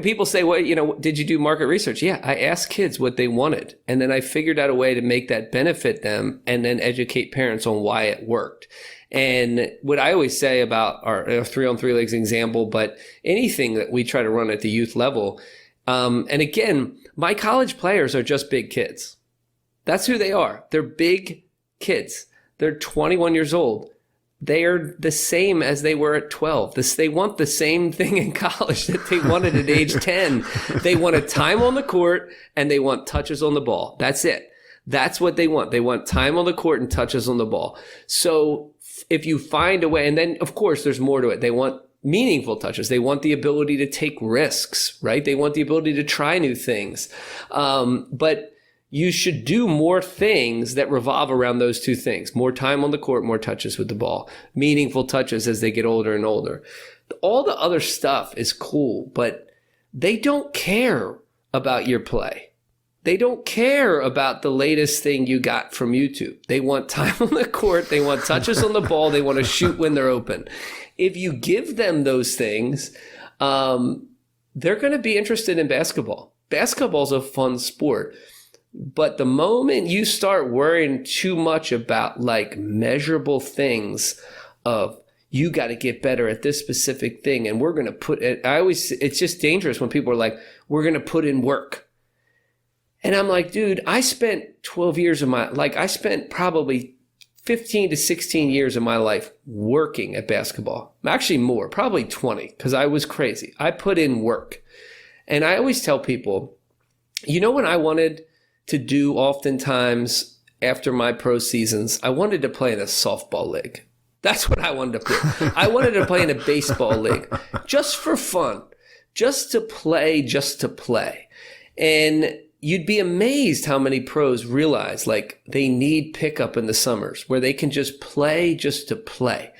People say, "Well, did you do market research?" Yeah, I asked kids what they wanted, and then I figured out a way to make that benefit them, and then educate parents on why it worked. And what I always say about our 3-on-3 leagues example, but anything that we try to run at the youth level, and again, my college players are just big kids. That's who they are. They're big kids. They're 21 years old. They are the same as they were at 12. They want the same thing in college that they wanted at age 10. They want a time on the court and they want touches on the ball. That's it. That's what they want. They want time on the court and touches on the ball. So if you find a way, and then of course there's more to it. They want meaningful touches. They want the ability to take risks, right? They want the ability to try new things. But you should do more things that revolve around those two things. More time on the court, more touches with the ball. Meaningful touches as they get older and older. All the other stuff is cool, but they don't care about your play. They don't care about the latest thing you got from YouTube. They want time on the court. They want touches on the ball. They want to shoot when they're open. If you give them those things, they're going to be interested in basketball. Basketball's a fun sport. But the moment you start worrying too much about like measurable things of you got to get better at this specific thing, and we're going to put it, it's just dangerous when people are like, we're going to put in work. And I'm like, dude, I spent 12 years of I spent probably 15 to 16 years of my life working at basketball. Actually more, probably 20, because I was crazy. I put in work. And I always tell people, when I wanted to do oftentimes after my pro seasons, I wanted to play in a softball league. That's what I wanted to play. I wanted to play in a baseball league just for fun, just to play. And you'd be amazed how many pros realize like they need pickup in the summers where they can just play just to play.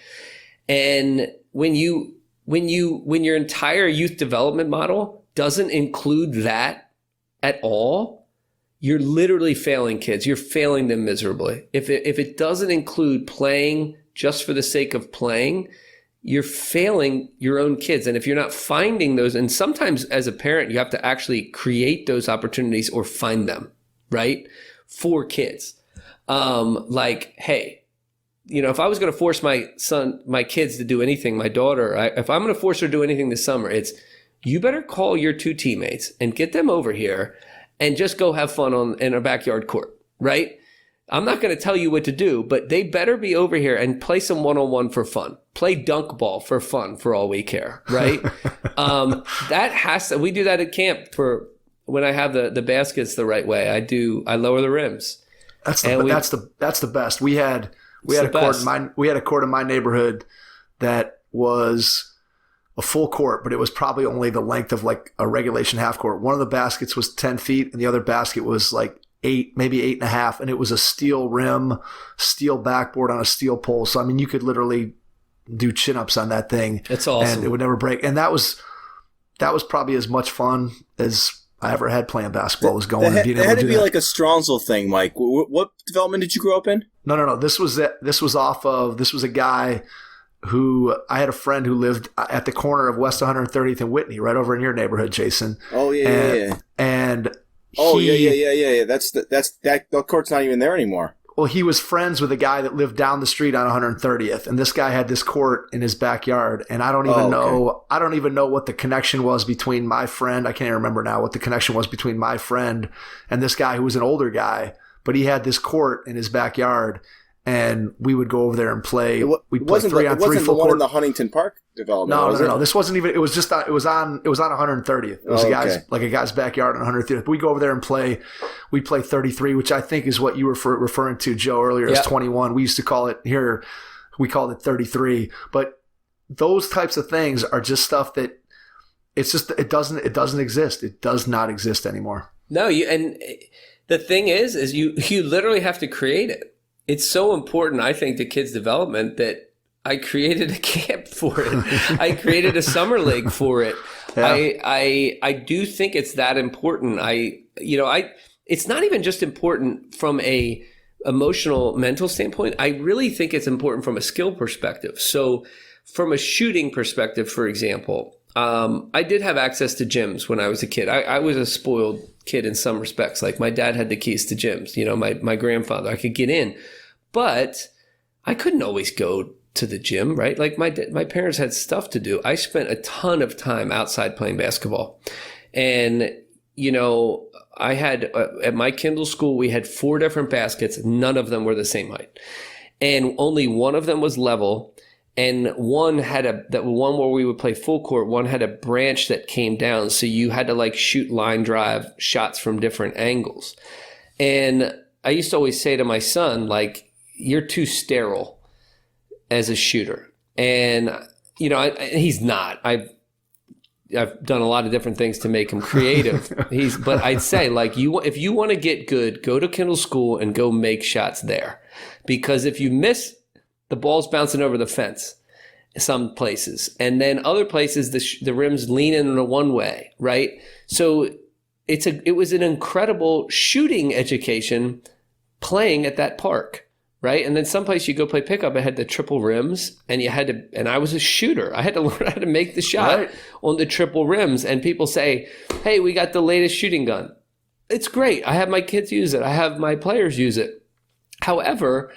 And when your entire youth development model doesn't include that at all, you're literally failing kids. You're failing them miserably. If it doesn't include playing just for the sake of playing, you're failing your own kids. And if you're not finding those, and sometimes as a parent, you have to actually create those opportunities or find them, right? For kids. Hey, if I was going to force my kids to do anything, my daughter, if I'm going to force her to do anything this summer, it's you better call your two teammates and get them over here and just go have fun in a backyard court, right? I'm not going to tell you what to do, but they better be over here and play some one-on-one for fun. Play dunk ball for fun for all we care, right? We do that at camp for when I have the baskets the right way. I lower the rims. That's the best. We had a court in my neighborhood that was a full court, but it was probably only the length of like a regulation half court. One of the baskets was 10 feet and the other basket was like 8, maybe 8.5. And it was a steel rim, steel backboard on a steel pole. So, you could literally do chin-ups on that thing. It's awesome. And it would never break. And that was probably as much fun as I ever had playing basketball was going and being able to do that. It had to be like a Stronsville thing, Mike. What development did you grow up in? No. This was a guy who I had a friend who lived at the corner of West 130th and Whitney, right over in your neighborhood, Jason. Oh, yeah. And yeah. That court's not even there anymore. Well, he was friends with a guy that lived down the street on 130th, and this guy had this court in his backyard. And I don't even know what the connection was between my friend. I can't even remember now what the connection was between my friend and this guy who was an older guy. But he had this court in his backyard, and we would go over there and play. We'd play 3-on-3 It wasn't the full one court. in the Huntington Park development. No. This wasn't even. It was just. It was on 130th. It was a guy's backyard on 130th. But we go over there and play. We play 33, which I think is what you were referring to, Joe, earlier as 21. We used to call it here. We called it 33. But those types of things are just stuff that it's just it doesn't exist. It does not exist anymore. No, and the thing is you literally have to create it. It's so important, I think, to kids' development that I created a camp for it. I created a summer league for it. Yeah. I do think it's that important. It's not even just important from a emotional, mental standpoint. I really think it's important from a skill perspective. So from a shooting perspective, for example, I did have access to gyms when I was a kid. I was a spoiled kid in some respects. Like my dad had the keys to gyms, my grandfather, I could get in, but I couldn't always go to the gym, right? Like my parents had stuff to do. I spent a ton of time outside playing basketball. And, I had, at my Kindle school, we had 4 different baskets. None of them were the same height. And only one of them was level. And one had that one where we would play full court, one had a branch that came down. So you had to shoot line drive shots from different angles. And I used to always say to my son, you're too sterile as a shooter. And, he's not. I've done a lot of different things to make him creative. But I'd say if you want to get good, go to Kindle School and go make shots there. Because if you miss, the ball's bouncing over the fence some places. And then other places, the rims lean in a one way, right? So it was an incredible shooting education playing at that park, right? And then someplace you go play pickup, it had the triple rims and I was a shooter. I had to learn how to make the shot on the triple rims. And people say, hey, we got the latest shooting gun. It's great. I have my kids use it. I have my players use it. However,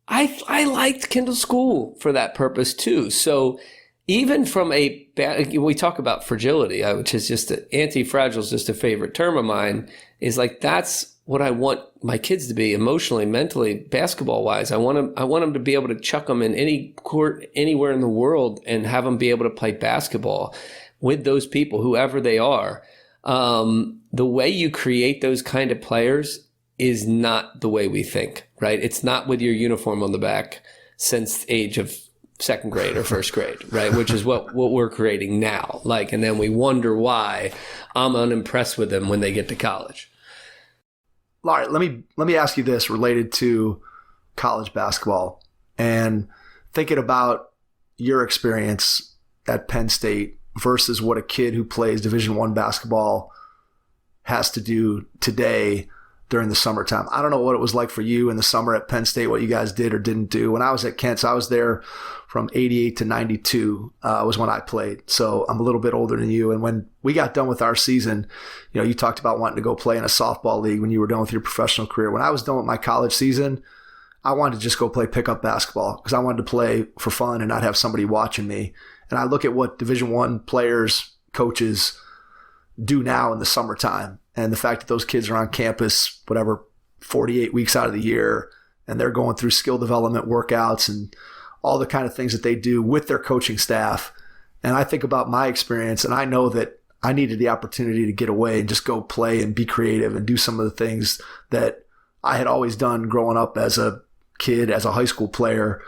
I liked Kindle School for that purpose too. So even from we talk about fragility, which is just anti-fragile is just a favorite term of mine, is that's what I want my kids to be emotionally, mentally, basketball wise. I want them to be able to chuck them in any court anywhere in the world and have them be able to play basketball with those people, whoever they are. The way you create those kind of players is not the way we think, right? It's not with your uniform on the back since the age of second grade or first grade, right? Which is what we're creating now. And then we wonder why I'm unimpressed with them when they get to college. All right, let me ask you this related to college basketball and thinking about your experience at Penn State versus what a kid who plays Division I basketball has to do today during the summertime. I don't know what it was like for you in the summer at Penn State, what you guys did or didn't do. When I was at Kent, so I was there from 88 to 92 was when I played. So I'm a little bit older than you. And when we got done with our season, you talked about wanting to go play in a softball league when you were done with your professional career. When I was done with my college season, I wanted to just go play pickup basketball because I wanted to play for fun and not have somebody watching me. And I look at what Division I players, coaches do now in the summertime. And the fact that those kids are on campus, 48 weeks out of the year, and they're going through skill development workouts and all the kind of things that they do with their coaching staff. And I think about my experience, and I know that I needed the opportunity to get away and just go play and be creative and do some of the things that I had always done growing up as a kid, as a high school player.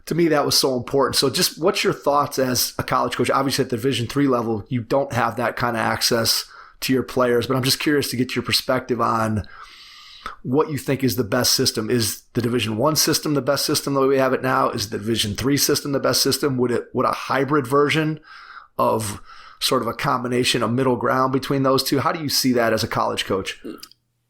To me, that was so important. So just what's your thoughts as a college coach? Obviously at the Division III level, you don't have that kind of access to your players, but I'm just curious to get your perspective on what you think is the best system. Is the Division I system the best system the way we have it now? Is the Division III system the best system? Would a hybrid version of sort of a combination, a middle ground between those two? How do you see that as a college coach?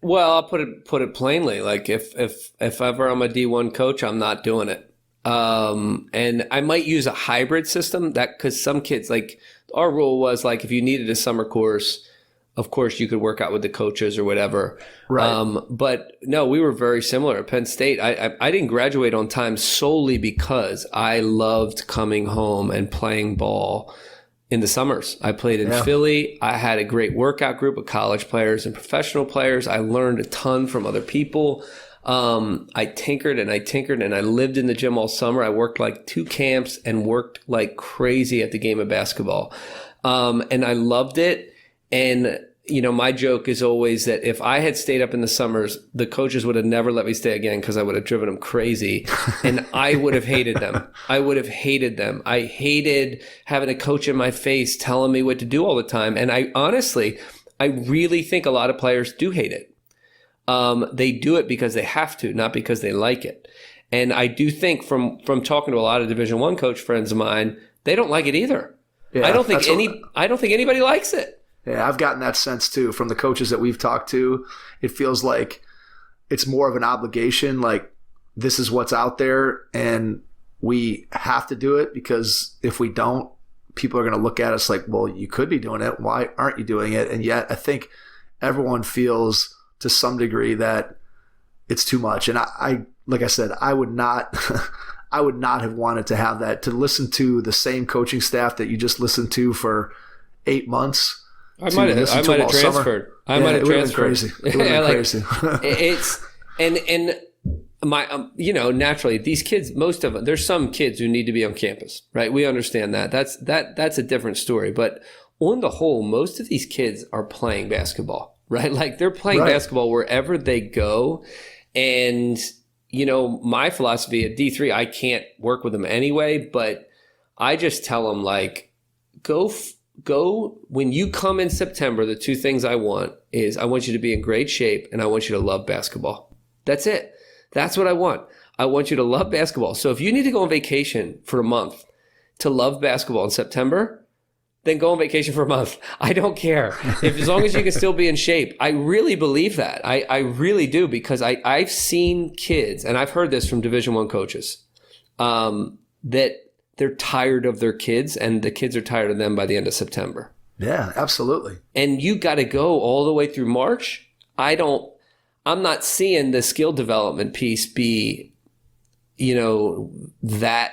Well, I'll put it plainly. If ever I'm a D1 coach, I'm not doing it. And I might use a hybrid system because some kids, our rule was if you needed a summer course, of course, you could work out with the coaches or whatever. Right. But no, we were very similar at Penn State. I didn't graduate on time solely because I loved coming home and playing ball in the summers. I played in Philly. I had a great workout group of college players and professional players. I learned a ton from other people. I tinkered and I lived in the gym all summer. I worked like 2 camps and worked like crazy at the game of basketball. And I loved it. And, you know, my joke is always that if I had stayed up in the summers, the coaches would have never let me stay again because I would have driven them crazy. And I would have hated them. I hated having a coach in my face telling me what to do all the time. And I really think a lot of players do hate it. They do it because they have to, not because they like it. And I do think from talking to a lot of Division I coach friends of mine, they don't like it either. Yeah, I don't think anybody likes it. Yeah, I've gotten that sense too from the coaches that we've talked to. It feels like it's more of an obligation, like this is what's out there and we have to do it, because if we don't, people are going to look at us like, well, you could be doing it. Why aren't you doing it? And yet I think everyone feels to some degree that it's too much. And I like I said, I would not I would not have wanted to have that, to listen to the same coaching staff that you just listened to for 8 months. I might have transferred. I might have transferred. Crazy. It would have been crazy. It's and my you know, naturally these kids, most of them, there's some kids who need to be on campus, right? We understand that. That's a different story. But on the whole, most of these kids are playing basketball, right? Like they're playing basketball wherever they go. And you know, my philosophy at D3, I can't work with them anyway, but I just tell them like, go when you come in September, the 2 things I want is I want you to be in great shape and I want you to love basketball. That's it. That's what I want. I want you to love basketball. So if you need to go on vacation for a month to love basketball in September, then go on vacation for a month. I don't care. As long as you can still be in shape. I really believe that. I really do, because I've seen kids, and I've heard this from Division I coaches, that they're tired of their kids and the kids are tired of them by the end of September. Yeah, absolutely. And you got to go all the way through March. I'm not seeing the skill development piece be, you know, that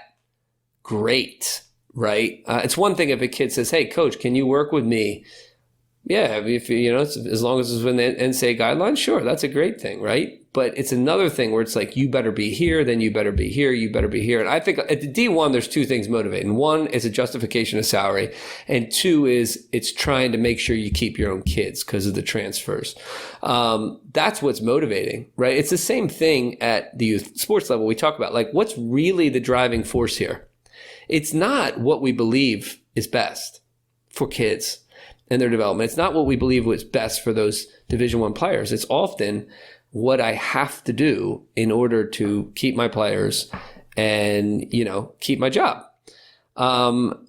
great, right? It's one thing if a kid says, hey, coach, can you work with me? Yeah, if you know, as long as it's within the NCAA guidelines, sure, that's a great thing, right? But it's another thing where it's like, you better be here, then you better be here, you better be here. And I think at the D1, there's 2 things motivating. 1 is a justification of salary, and 2 is it's trying to make sure you keep your own kids because of the transfers. That's what's motivating, right? It's the same thing at the youth sports level we talk about. Like, what's really the driving force here? It's not what we believe is best for kids and their development. It's not what we believe was best for those Division I players. It's often what I have to do in order to keep my players and, you know, keep my job.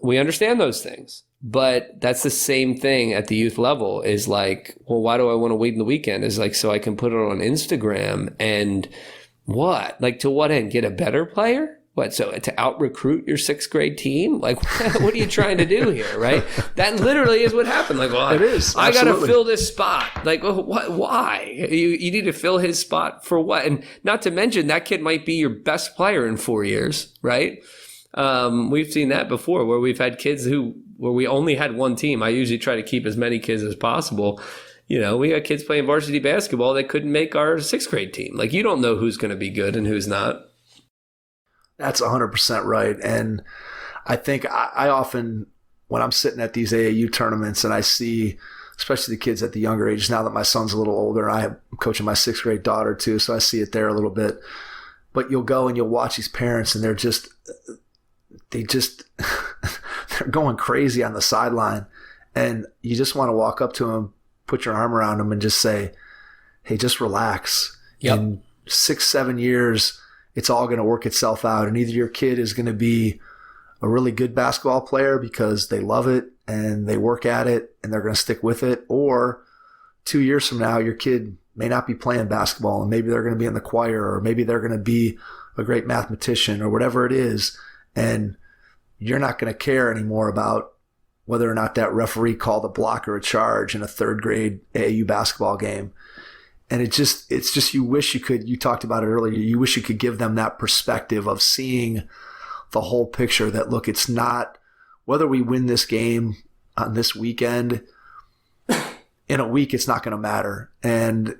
We understand those things, but that's the same thing at the youth level is like, well, why do I want to wait in the weekend? Is like, so I can put it on Instagram and what? Like, to what end? Get a better player? What, so to out-recruit your 6th grade team? Like, what are you trying to do here, right? That literally is what happened. Like, well, it is. I got to fill this spot. Like, what? Why? You need to fill his spot for what? And not to mention, that kid might be your best player in 4 years, right? We've seen that before where we've had kids where we only had one team. I usually try to keep as many kids as possible. You know, we got kids playing varsity basketball that couldn't make our 6th grade team. Like, you don't know who's going to be good and who's not. That's 100% right. And I think I often, when I'm sitting at these AAU tournaments and I see, especially the kids at the younger ages, now that my son's a little older, I'm coaching my 6th grade daughter too, so I see it there a little bit. But you'll go and you'll watch these parents and they're going crazy on the sideline. And you just want to walk up to them, put your arm around them and just say, hey, just relax. Yep. In 6-7 years, it's all going to work itself out. And either your kid is going to be a really good basketball player because they love it and they work at it and they're going to stick with it. Or 2 years from now, your kid may not be playing basketball and maybe they're going to be in the choir or maybe they're going to be a great mathematician or whatever it is. And you're not going to care anymore about whether or not that referee called a block or a charge in a third grade AAU basketball game. And it's just, you wish you could, you talked about it earlier, you wish you could give them that perspective of seeing the whole picture, that look, it's not whether we win this game on this weekend, in a week, it's not going to matter. And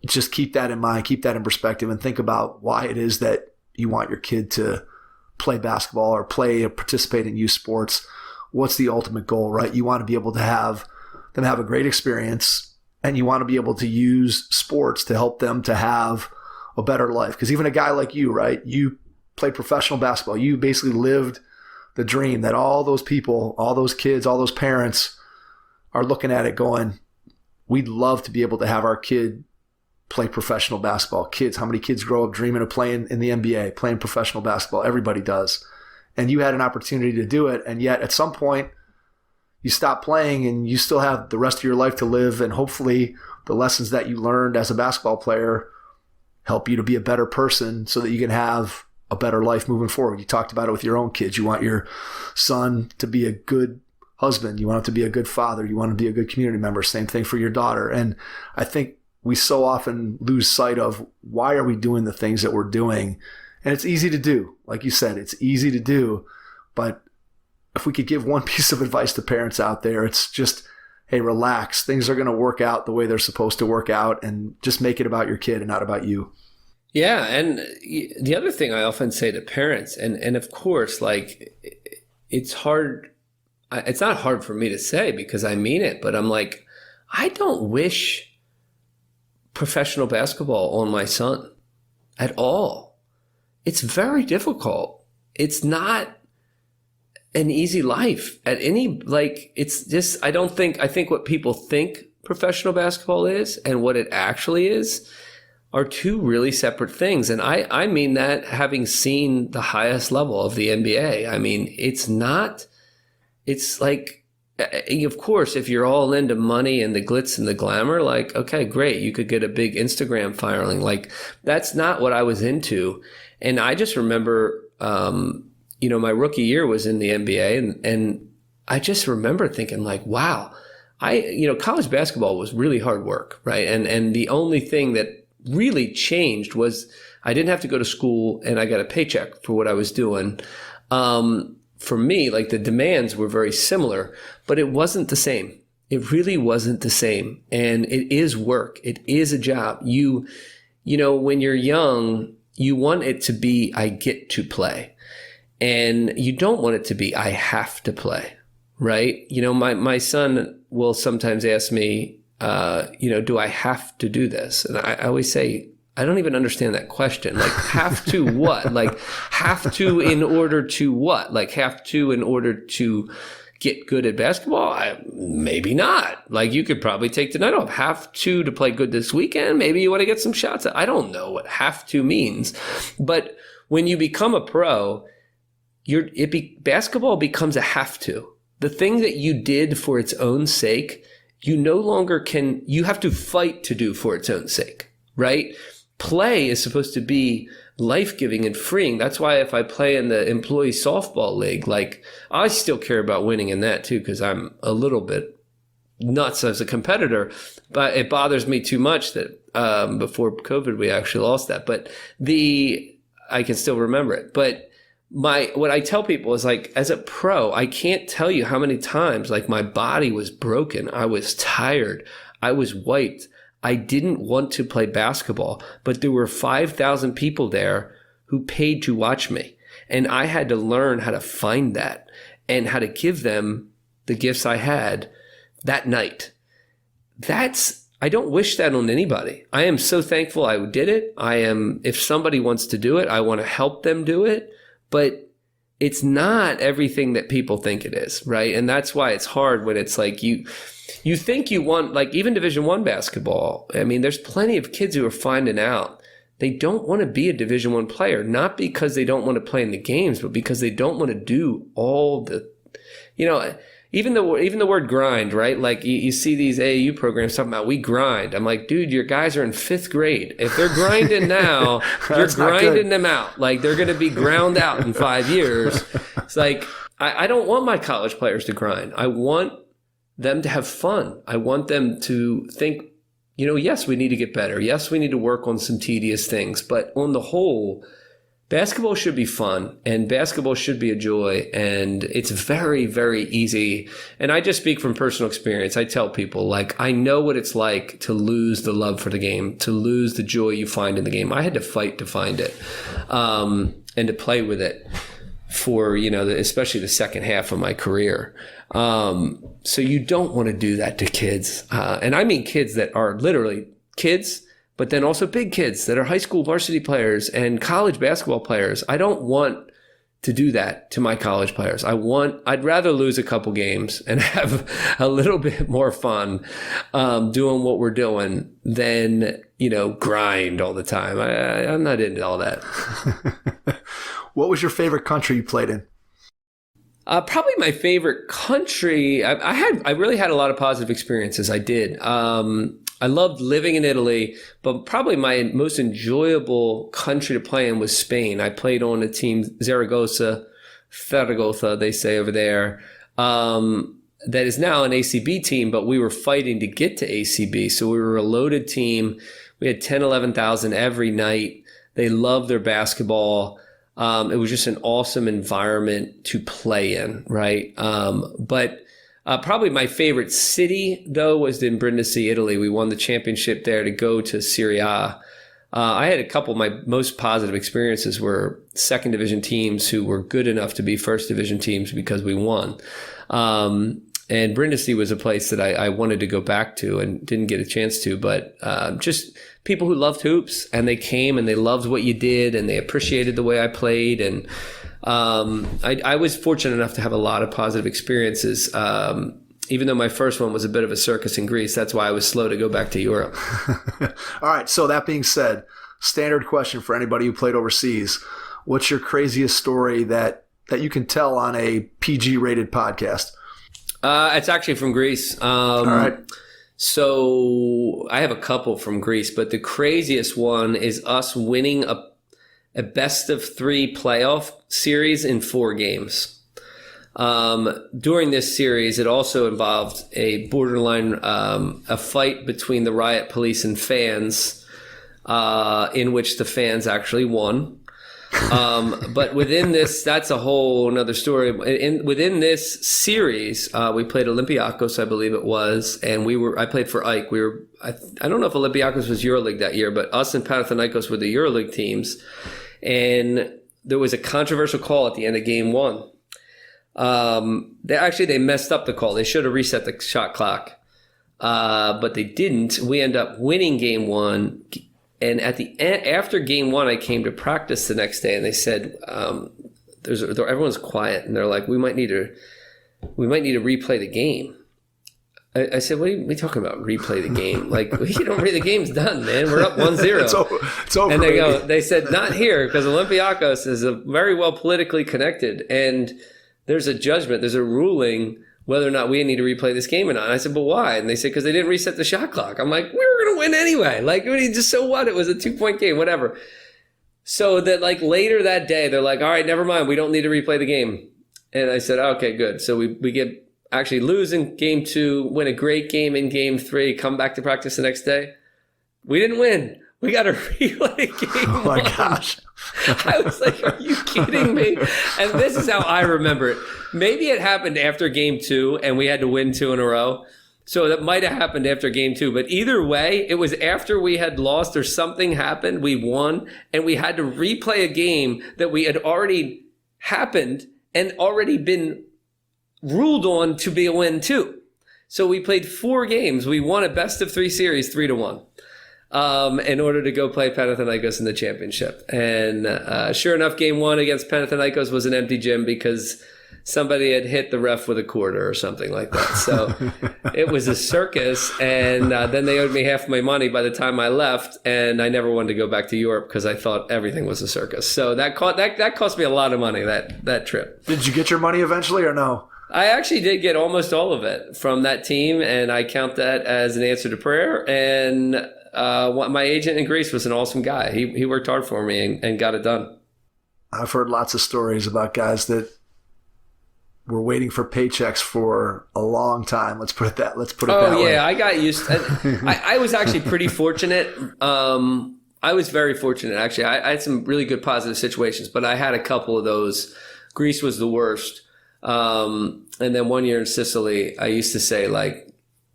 just keep that in mind, keep that in perspective, and think about why it is that you want your kid to play basketball or play or participate in youth sports. What's the ultimate goal, right? You want to be able to have them have a great experience, and you want to be able to use sports to help them to have a better life. Because even a guy like you, right? You played professional basketball. You basically lived the dream that all those people, all those kids, all those parents are looking at it going, we'd love to be able to have our kid play professional basketball. Kids, how many kids grow up dreaming of playing in the NBA, playing professional basketball? Everybody does. And you had an opportunity to do it. And yet at some point, you stop playing and you still have the rest of your life to live. And hopefully the lessons that you learned as a basketball player help you to be a better person so that you can have a better life moving forward. You talked about it with your own kids. You want your son to be a good husband. You want him to be a good father. You want him to be a good community member. Same thing for your daughter. And I think we so often lose sight of why are we doing the things that we're doing. And it's easy to do. Like you said, it's easy to do. But if we could give one piece of advice to parents out there, it's just, hey, relax. Things are going to work out the way they're supposed to work out, and just make it about your kid and not about you. Yeah. And the other thing I often say to parents, and of course, like, it's hard. It's not hard for me to say because I mean it, but I'm like, I don't wish professional basketball on my son at all. It's very difficult. It's not an easy life at any, like, it's just, I think what people think professional basketball is and what it actually is are two really separate things. And I mean that having seen the highest level of the NBA. I mean, it's like, of course, if you're all into money and the glitz and the glamour, like, okay, great. You could get a big Instagram following. Like, that's not what I was into. And I just remember, my rookie year was in the NBA, and I just remember thinking like, wow, college basketball was really hard work, right? And the only thing that really changed was I didn't have to go to school and I got a paycheck for what I was doing. For me, like, the demands were very similar, but it wasn't the same. It really wasn't the same. And it is work. It is a job. When you're young, you want it to be, I get to play. And you don't want it to be, I have to play, right? My son will sometimes ask me, do I have to do this? And I always say, I don't even understand that question. Like, have to what? Like, have to in order to what? Like, have to in order to get good at basketball? Maybe not. Like, you could probably take the night off. Have to play good this weekend? Maybe you want to get some shots. I don't know what have to means. But when you become a pro, basketball becomes a have to. The thing that you did for its own sake, you no longer can, you have to fight to do for its own sake, right? Play is supposed to be life-giving and freeing. That's why if I play in the employee softball league, like, I still care about winning in that too, because I'm a little bit nuts as a competitor, but it bothers me too much that before COVID, we actually lost that. But I can still remember it. But what I tell people is, like, as a pro, I can't tell you how many times, like, my body was broken. I was tired. I was wiped. I didn't want to play basketball, but there were 5,000 people there who paid to watch me. And I had to learn how to find that and how to give them the gifts I had that night. I don't wish that on anybody. I am so thankful I did it. If somebody wants to do it, I want to help them do it. But it's not everything that people think it is, right? And that's why it's hard when it's like you think you want, like, even Division I basketball. I mean, there's plenty of kids who are finding out they don't want to be a Division I player, not because they don't want to play in the games, but because they don't want to do all the, even the word grind, right? Like, you see these AAU programs talking about, we grind. I'm like, dude, your guys are in 5th grade. If they're grinding now, you're grinding them out. Like, they're going to be ground out in 5 years. It's like, I don't want my college players to grind. I want them to have fun. I want them to think, yes, we need to get better. Yes, we need to work on some tedious things. But on the whole, basketball should be fun, and basketball should be a joy. And it's very, very easy. And I just speak from personal experience. I tell people, I know what it's like to lose the love for the game, to lose the joy you find in the game. I had to fight to find it, and to play with it for, especially the second half of my career. So you don't want to do that to kids. And I mean kids that are literally kids, but then also big kids that are high school varsity players and college basketball players. I don't want to do that to my college players. I'd rather lose a couple games and have a little bit more fun doing what we're doing than, grind all the time. I'm not into all that. What was your favorite country you played in? Probably my favorite country. I really had a lot of positive experiences. I did. I loved living in Italy, but probably my most enjoyable country to play in was Spain. I played on a team, Zaragoza, they say over there, that is now an ACB team, but we were fighting to get to ACB. So we were a loaded team. We had 10, 11,000 every night. They loved their basketball. It was just an awesome environment to play in, right? But probably my favorite city, though, was in Brindisi, Italy. We won the championship there to go to Serie A. I had a couple of my most positive experiences were second division teams who were good enough to be first division teams because we won. And Brindisi was a place that I wanted to go back to and didn't get a chance to, but just people who loved hoops, and they came and they loved what you did and they appreciated the way I played. And I was fortunate enough to have a lot of positive experiences. Even though my first one was a bit of a circus in Greece, that's why I was slow to go back to Europe. All right. So that being said, standard question for anybody who played overseas. What's your craziest story that you can tell on a PG-rated podcast? It's actually from Greece. All right. So I have a couple from Greece, but the craziest one is us winning a best of 3 playoff series in 4 games. During this series, it also involved a borderline, a fight between the riot police and fans, in which the fans actually won. But within this, that's a whole another story. Within this series, we played Olympiacos, I believe it was, and I played for Ike. I don't know if Olympiacos was EuroLeague that year, but us and Panathinaikos were the EuroLeague teams. And there was a controversial call at the end of game 1. They messed up the call. They should have reset the shot clock, but they didn't. We end up winning game 1. And at the end, after game 1, I came to practice the next day, and they said, everyone's quiet, and they're like, we might need to replay the game. I said, what are you talking about? Replay the game? The game's done, man. We're up 1-0. It's over. And they said, not here, because Olympiacos is very well politically connected, and there's a judgment, there's a ruling whether or not we need to replay this game or not. And I said, but why? And they said, because they didn't reset the shot clock. I'm like, we were going to win anyway. So what? It was a 2-point game, whatever. So that later that day, they're like, all right, never mind. We don't need to replay the game. And I said, okay, good. So we get actually lose in game 2, win a great game in game 3, come back to practice the next day. We didn't win. We got to replay game 1. Oh my gosh. I was like, are you kidding me? And this is how I remember it. Maybe it happened after game 2 and we had to win 2 in a row. So that might have happened after game 2. But either way, it was after we had lost or something happened. We won and we had to replay a game that we had already happened and already been ruled on to be a win too. So we played 4 games. We won a best of 3 series 3-1. In order to go play Panathinaikos in the championship. And sure enough, game 1 against Panathinaikos was an empty gym because somebody had hit the ref with a quarter or something like that. So it was a circus. And then they owed me half my money by the time I left. And I never wanted to go back to Europe because I thought everything was a circus. So that cost me a lot of money, that trip. Did you get your money eventually or no? I actually did get almost all of it from that team. And I count that as an answer to prayer. And my agent in Greece was an awesome guy. He worked hard for me and got it done. I've heard lots of stories about guys that were waiting for paychecks for a long time. Let's put it that way. Oh yeah, I got used to I was actually pretty fortunate. I was very fortunate, actually. I had some really good positive situations, but I had a couple of those. Greece was the worst. And then one year in Sicily, I used to say, like,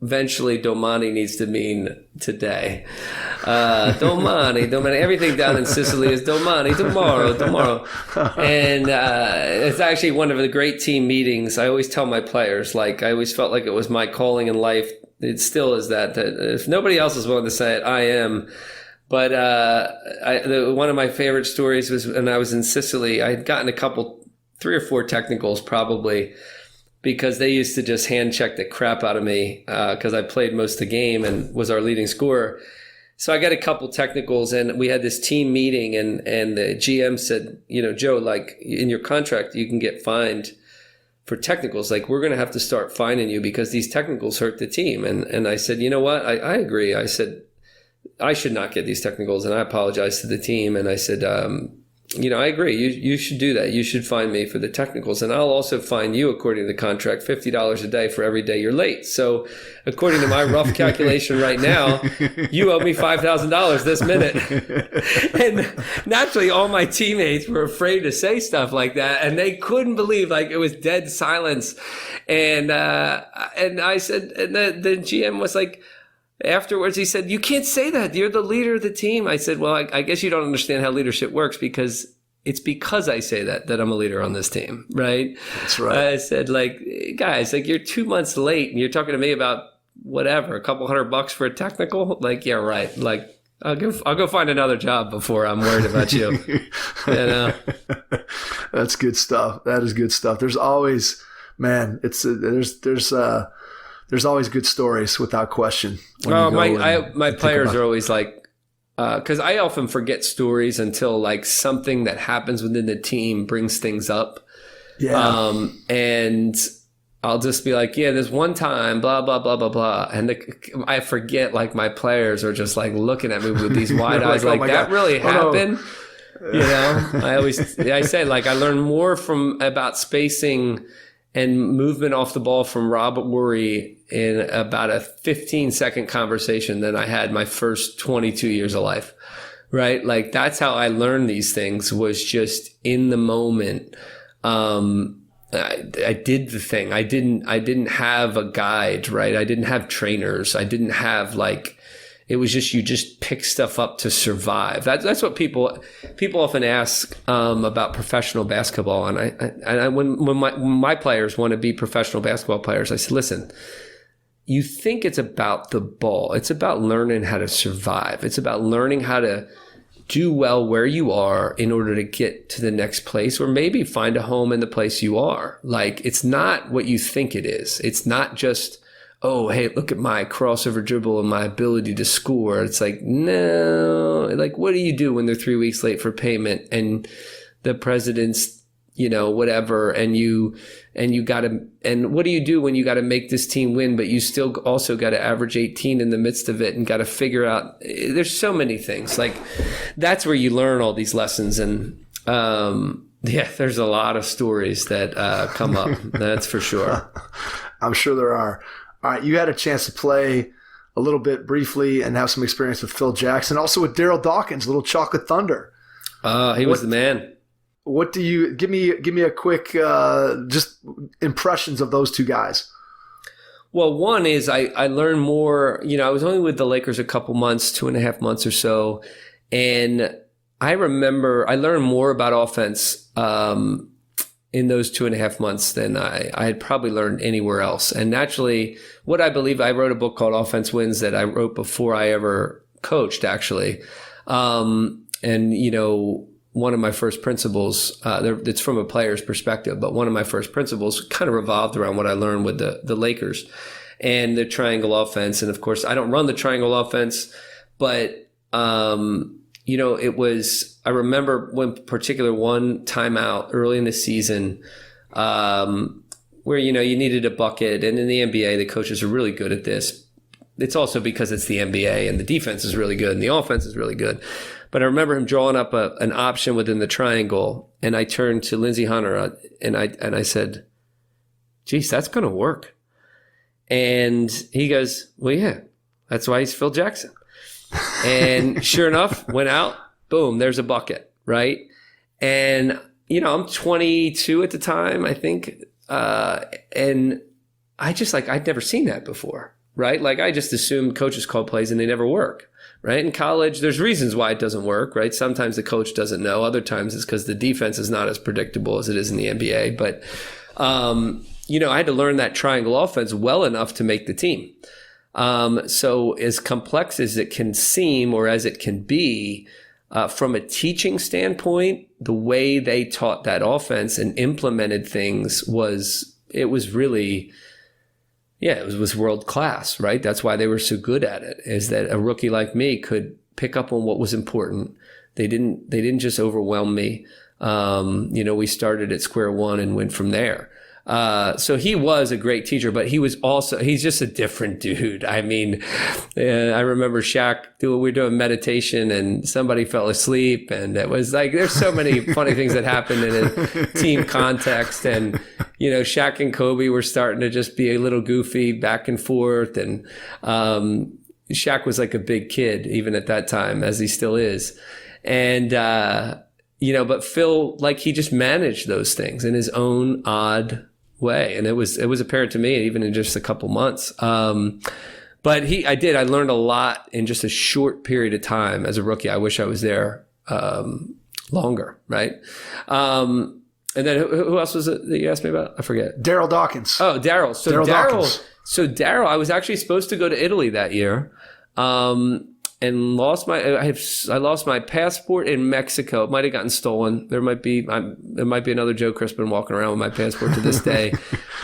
eventually domani needs to mean today. Domani. Everything down in Sicily is domani, tomorrow. And it's actually one of the great team meetings. I always tell my players, like, I always felt like it was my calling in life. It still is that if nobody else is willing to say it, I am. But one of my favorite stories was when I was in Sicily. I had gotten 3 or 4 technicals probably, because they used to just hand check the crap out of me because I played most of the game and was our leading scorer. So I got a couple technicals, and we had this team meeting, and the GM said, Joe, like, in your contract, you can get fined for technicals. Like, we're going to have to start fining you because these technicals hurt the team. And I said, you know what? I agree. I said, I should not get these technicals, and I apologized to the team. And I said, I agree. You should do that. You should fine me for the technicals, and I'll also fine you, according to the contract, $50 a day for every day you're late. So according to my rough calculation right now, you owe me $5,000 this minute. And naturally, all my teammates were afraid to say stuff like that, and they couldn't believe, like, it was dead silence. And I said, and the GM was like, afterwards, he said, you can't say that. You're the leader of the team. I said, well, I guess you don't understand how leadership works, because it's because I say that I'm a leader on this team, right? That's right. I said, like, guys, like, you're 2 months late and you're talking to me about whatever, a couple $100 for a technical? Like, yeah, right. Like, I'll go find another job before I'm worried about you. That's good stuff. That is good stuff. There's always, man, there's always good stories, without question. My players are always like, because I often forget stories until, like, something that happens within the team brings things up. Yeah. And I'll just be like, yeah, there's one time, blah, blah, blah, blah, blah. And I forget, like, my players are just, like, looking at me with these wide eyes, like, that God. Really happened? No. I say, like, I learned more about spacing and movement off the ball from Robert Worry in about a 15-second conversation than I had my first 22 years of life, right? Like, that's how I learned these things, was just in the moment. I did the thing. I didn't have a guide, right? I didn't have trainers. I didn't have, like, it was just, you just pick stuff up to survive. That's what people often ask about professional basketball. And when my players want to be professional basketball players, I said, listen, you think it's about the ball. It's about learning how to survive. It's about learning how to do well where you are in order to get to the next place, or maybe find a home in the place you are. Like, it's not what you think it is. It's not just, oh, hey, look at my crossover dribble and my ability to score. It's like, no, like, what do you do when they're 3 weeks late for payment and the president's, whatever, and what do you do when you got to make this team win, but you still also got to average 18 in the midst of it and got to figure out, there's so many things. Like, that's where you learn all these lessons. And there's a lot of stories that come up. That's for sure. I'm sure there are. All right, you had a chance to play a little bit briefly and have some experience with Phil Jackson, also with Daryl Dawkins, Little Chocolate Thunder. He was the man. What do you give me a quick just impressions of those two guys? Well, one is I learned more. I was only with the Lakers a couple months, 2.5 months or so, and I remember I learned more about offense in those 2.5 months than I had probably learned anywhere else. And naturally, what I believe, I wrote a book called Offense Wins that I wrote before I ever coached, actually. One of my first principles, it's from a player's perspective, but one of my first principles kind of revolved around what I learned with the Lakers and the triangle offense. And of course, I don't run the triangle offense, but it was, I remember one timeout early in the season where, you needed a bucket. And in the NBA, the coaches are really good at this. It's also because it's the NBA and the defense is really good and the offense is really good. But I remember him drawing up an option within the triangle, and I turned to Lindsey Hunter and I said, geez, that's going to work. And he goes, well, yeah, that's why he's Phil Jackson. And sure enough, went out, boom, there's a bucket, right? And, I'm 22 at the time, I think. And I just I'd never seen that before, right? Like I just assumed coaches call plays and they never work, right? In college, there's reasons why it doesn't work, right? Sometimes the coach doesn't know. Other times it's because the defense is not as predictable as it is in the NBA. But, I had to learn that triangle offense well enough to make the team. So as complex as it can seem or as it can be, from a teaching standpoint, the way they taught that offense and implemented things was really, it was world class, right? That's why they were so good at it, is that a rookie like me could pick up on what was important. They didn't just overwhelm me. We started at square one and went from there. So he was a great teacher, but he's just a different dude. I mean, I remember Shaq we were doing meditation and somebody fell asleep, and it was there's so many funny things that happened in a team context. And, Shaq and Kobe were starting to just be a little goofy back and forth. And, Shaq was like a big kid, even at that time, as he still is. And, but Phil, he just managed those things in his own odd way. And it was apparent to me, even in just a couple months. But I learned a lot in just a short period of time as a rookie. I wish I was there, longer. Right. And then who else was it that you asked me about? I forget. Daryl Dawkins. Oh, Daryl. So Daryl, I was actually supposed to go to Italy that year. And lost I lost my passport in Mexico. It might have gotten stolen. There might be another Joe Crispin walking around with my passport to this day.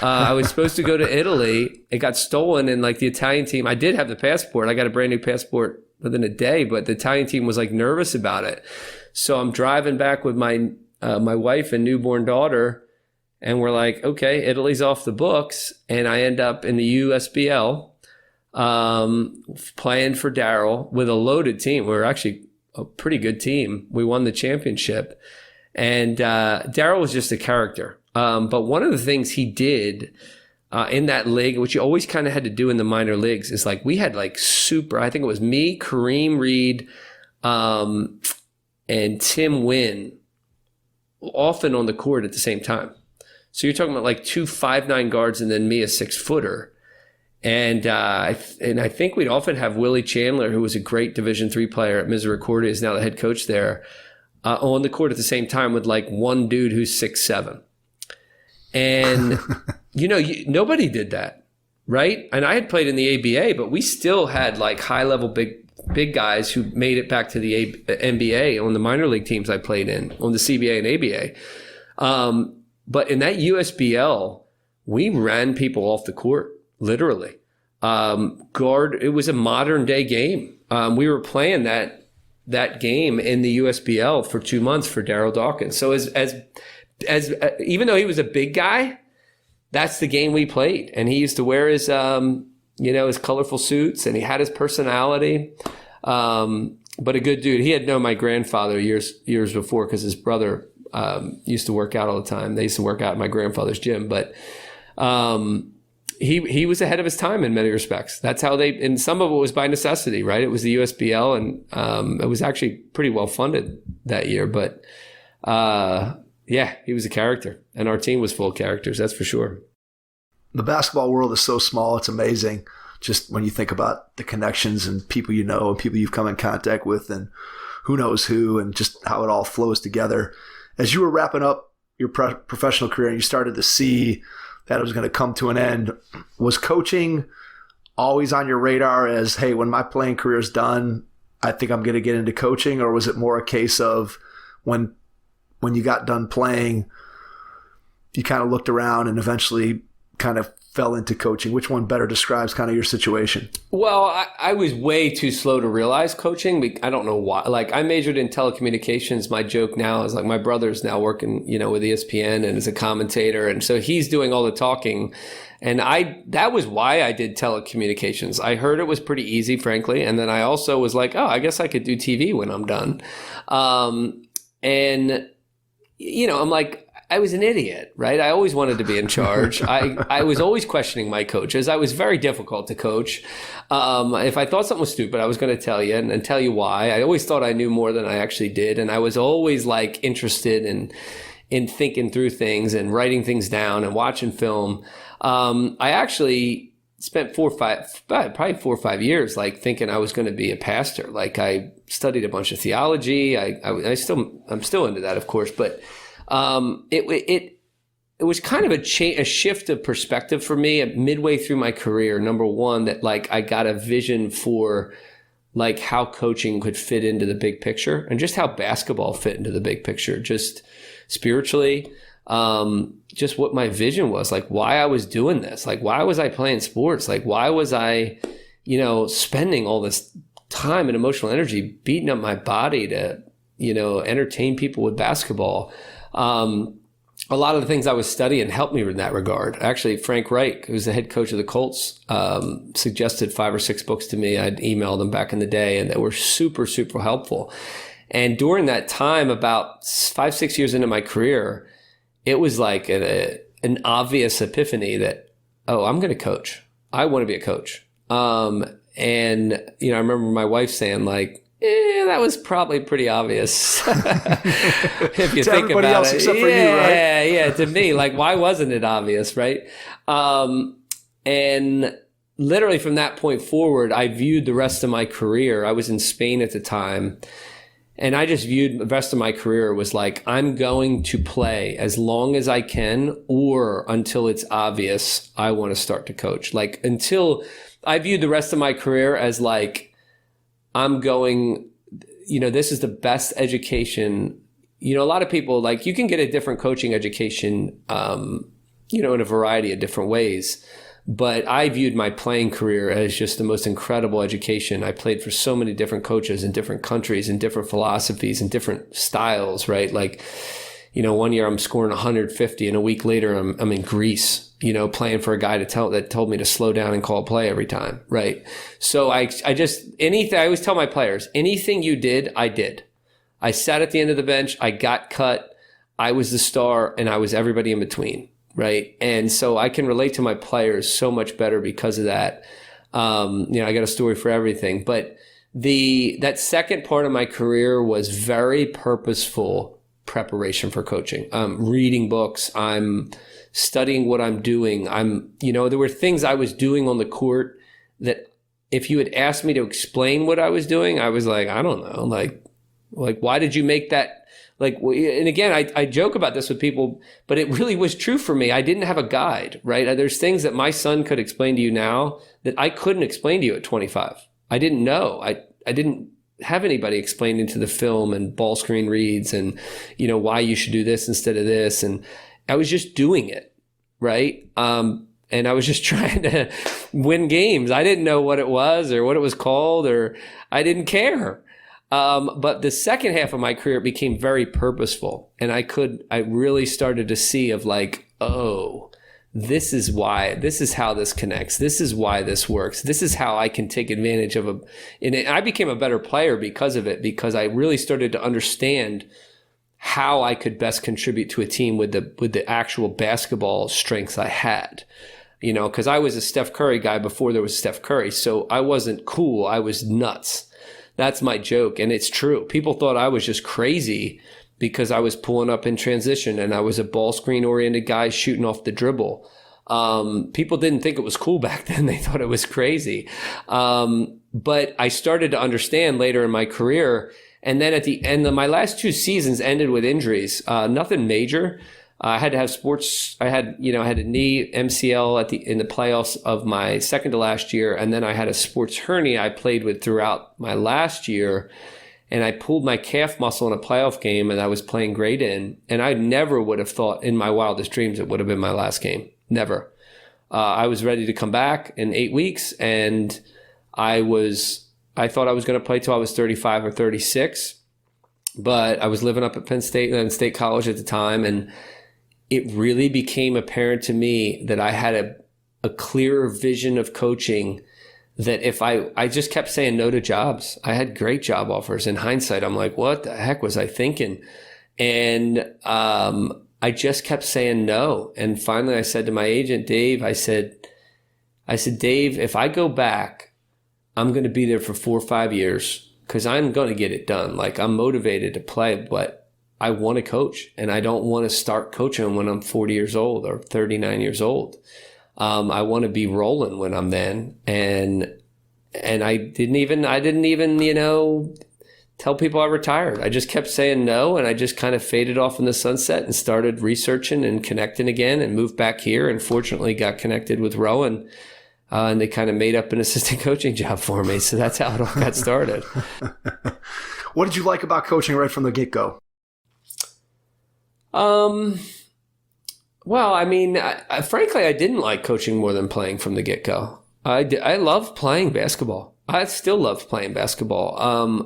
I was supposed to go to Italy. It got stolen, and the Italian team, I did have the passport. I got a brand new passport within a day, but the Italian team was nervous about it. So I'm driving back with my wife and newborn daughter, and we're like, okay, Italy's off the books, and I end up in the USBL. Playing for Daryl with a loaded team. We were actually a pretty good team. We won the championship, and Daryl was just a character. But one of the things he did in that league, which you always kind of had to do in the minor leagues, is we had super. I think it was me, Kareem Reed, and Tim Wynn, often on the court at the same time. So you're talking about 2 5'9" guards and then me, a 6-footer. And I think we'd often have Willie Chandler, who was a great Division III player at Misericordia, is now the head coach there, on the court at the same time with one dude who's 6'7". And, nobody did that, right? And I had played in the ABA, but we still had high-level big guys who made it back to the NBA on the minor league teams I played in, on the CBA and ABA. But in that USBL, we ran people off the court. Literally. It was a modern day game. We were playing that game in the USBL for 2 months for Daryl Dawkins. So as even though he was a big guy, that's the game we played. And he used to wear his his colorful suits, and he had his personality. But a good dude. He had known my grandfather years before, because his brother used to work out all the time. They used to work out at my grandfather's gym, but He was ahead of his time in many respects. That's how and some of it was by necessity, right? It was the USBL, and it was actually pretty well funded that year. But he was a character, and our team was full of characters, that's for sure. The basketball world is so small, it's amazing. Just when you think about the connections and people you know and people you've come in contact with and who knows who, and just how it all flows together. As you were wrapping up your professional career and you started to see that it was going to come to an end, was coaching always on your radar as, hey, when my playing career is done, I think I'm going to get into coaching? Or was it more a case of when you got done playing, you kind of looked around and eventually kind of fell into coaching? Which one better describes kind of your situation? Well, I was way too slow to realize coaching. I don't know why. I majored in telecommunications. My joke now is my brother's now working, with ESPN and as a commentator. And so he's doing all the talking. And that was why I did telecommunications. I heard it was pretty easy, frankly. And then I also was like, oh, I guess I could do TV when I'm done. I'm like, I was an idiot, right? I always wanted to be in charge. I was always questioning my coaches. I was very difficult to coach. If I thought something was stupid, I was going to tell you and tell you why. I always thought I knew more than I actually did. And I was always like interested in thinking through things and writing things down and watching film. I actually spent 4 or 5 years like thinking I was going to be a pastor. Like I studied a bunch of theology. I'm still into that, of course, but it was kind of a shift of perspective for me midway through my career. Number one, that like I got a vision for like how coaching could fit into the big picture and just how basketball fit into the big picture, just spiritually. Just what my vision was, like why I was doing this, like why was I playing sports, like why was I, spending all this time and emotional energy beating up my body to, entertain people with basketball. A lot of the things I was studying helped me in that regard. Actually, Frank Reich, who's the head coach of the Colts, suggested 5 or 6 books to me. I'd emailed them back in the day, and they were super, super helpful. And during that time, about 5, 6 years into my career, it was like an obvious epiphany that, I'm going to coach. I want to be a coach. And, I remember my wife saying like, that was probably pretty obvious. If you to think everybody about else it. except for you, right? Yeah, to me, like, why wasn't it obvious, right? And literally from that point forward, I viewed the rest of my career. I was in Spain at the time. And I just viewed the rest of my career was like, I'm going to play as long as I can, or until it's obvious I want to start to coach. Like until I viewed the rest of my career as like, I'm going, this is the best education. A lot of people like you can get a different coaching education, in a variety of different ways. But I viewed my playing career as just the most incredible education. I played for so many different coaches in different countries and different philosophies and different styles, right? Like, one year I'm scoring 150 and a week later I'm in Greece, playing for a guy that told me to slow down and call play every time, right? So I always tell my players, anything you did, I did. I sat at the end of the bench, I got cut, I was the star, and I was everybody in between. Right. And so I can relate to my players so much better because of that. I got a story for everything. But that second part of my career was very purposeful preparation for coaching. Reading books. I'm studying what I'm doing. There were things I was doing on the court that if you had asked me to explain what I was doing, I was like, I don't know. Like why did you make that? Like, and again, I joke about this with people, but it really was true for me. I didn't have a guide, right? There's things that my son could explain to you now that I couldn't explain to you at 25. I didn't know. I didn't have anybody explaining to the film and ball screen reads and, why you should do this instead of this. And I was just doing it, right? And I was just trying to win games. I didn't know what it was or what it was called, or I didn't care. But the second half of my career, it became very purposeful. And I really started to see of like, this is how this connects. This is why this works. This is how I can take advantage of and I became a better player because of it, because I really started to understand how I could best contribute to a team with the actual basketball strengths I had. Cause I was a Steph Curry guy before there was Steph Curry. So I wasn't cool. I was nuts. That's my joke. And it's true. People thought I was just crazy because I was pulling up in transition and I was a ball screen oriented guy shooting off the dribble. People didn't think it was cool back then. They thought it was crazy. But I started to understand later in my career. And then at the end of my last 2 seasons ended with injuries, nothing major. I had to have sports. I had a knee MCL in the playoffs of my second to last year. And then I had a sports hernia I played with throughout my last year. And I pulled my calf muscle in a playoff game and I was playing great in. And I never would have thought in my wildest dreams it would have been my last game. Never. I was ready to come back in 8 weeks. And I thought I was going to play till I was 35 or 36. But I was living up at Penn State and State College at the time. And it really became apparent to me that I had a clearer vision of coaching, that if I just kept saying no to jobs. I had great job offers. In hindsight, I'm like, what the heck was I thinking? And I just kept saying no. And finally I said to my agent, Dave, I said, Dave, if I go back, I'm going to be there for 4 or 5 years because I'm going to get it done. Like, I'm motivated to play, but I want to coach, and I don't want to start coaching when I'm 40 years old or 39 years old. I want to be rolling when I'm then. And I didn't even, tell people I retired. I just kept saying no, and I just kind of faded off in the sunset and started researching and connecting again and moved back here, and fortunately got connected with Rowan, and they kind of made up an assistant coaching job for me. So that's how it all got started. What did you like about coaching right from the get-go? Well, I mean, frankly, I didn't like coaching more than playing from the get-go. I love playing basketball. I still love playing basketball.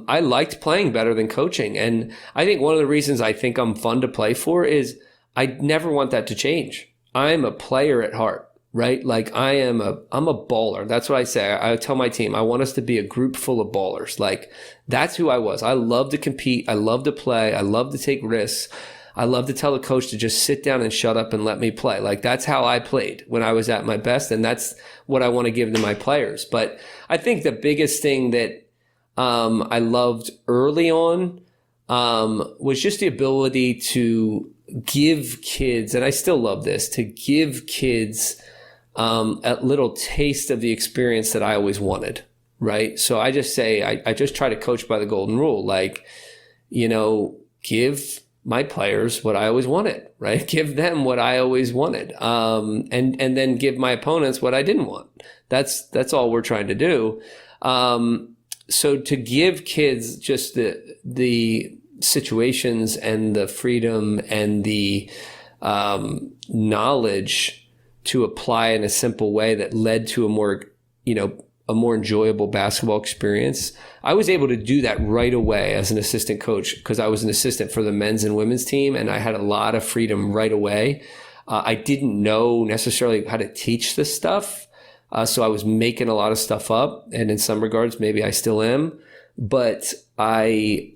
I liked playing better than coaching. And I think one of the reasons I think I'm fun to play for is I never want that to change. I'm a player at heart, right? Like, I'm a baller. That's what I say. I tell my team, I want us to be a group full of ballers. Like, that's who I was. I love to compete. I love to play. I love to take risks. I love to tell the coach to just sit down and shut up and let me play. Like, that's how I played when I was at my best, and that's what I want to give to my players. But I think the biggest thing that I loved early on was just the ability to give kids, and I still love this, to give kids a little taste of the experience that I always wanted, right? So I just say, I just try to coach by the golden rule, like, give my players what I always wanted, right? Give them what I always wanted. And then give my opponents what I didn't want. That's all we're trying to do. So to give kids just the situations and the freedom and the knowledge to apply in a simple way that led to a more enjoyable basketball experience. I was able to do that right away as an assistant coach because I was an assistant for the men's and women's team, and I had a lot of freedom right away. I didn't know necessarily how to teach this stuff, so I was making a lot of stuff up, and in some regards, maybe I still am. But I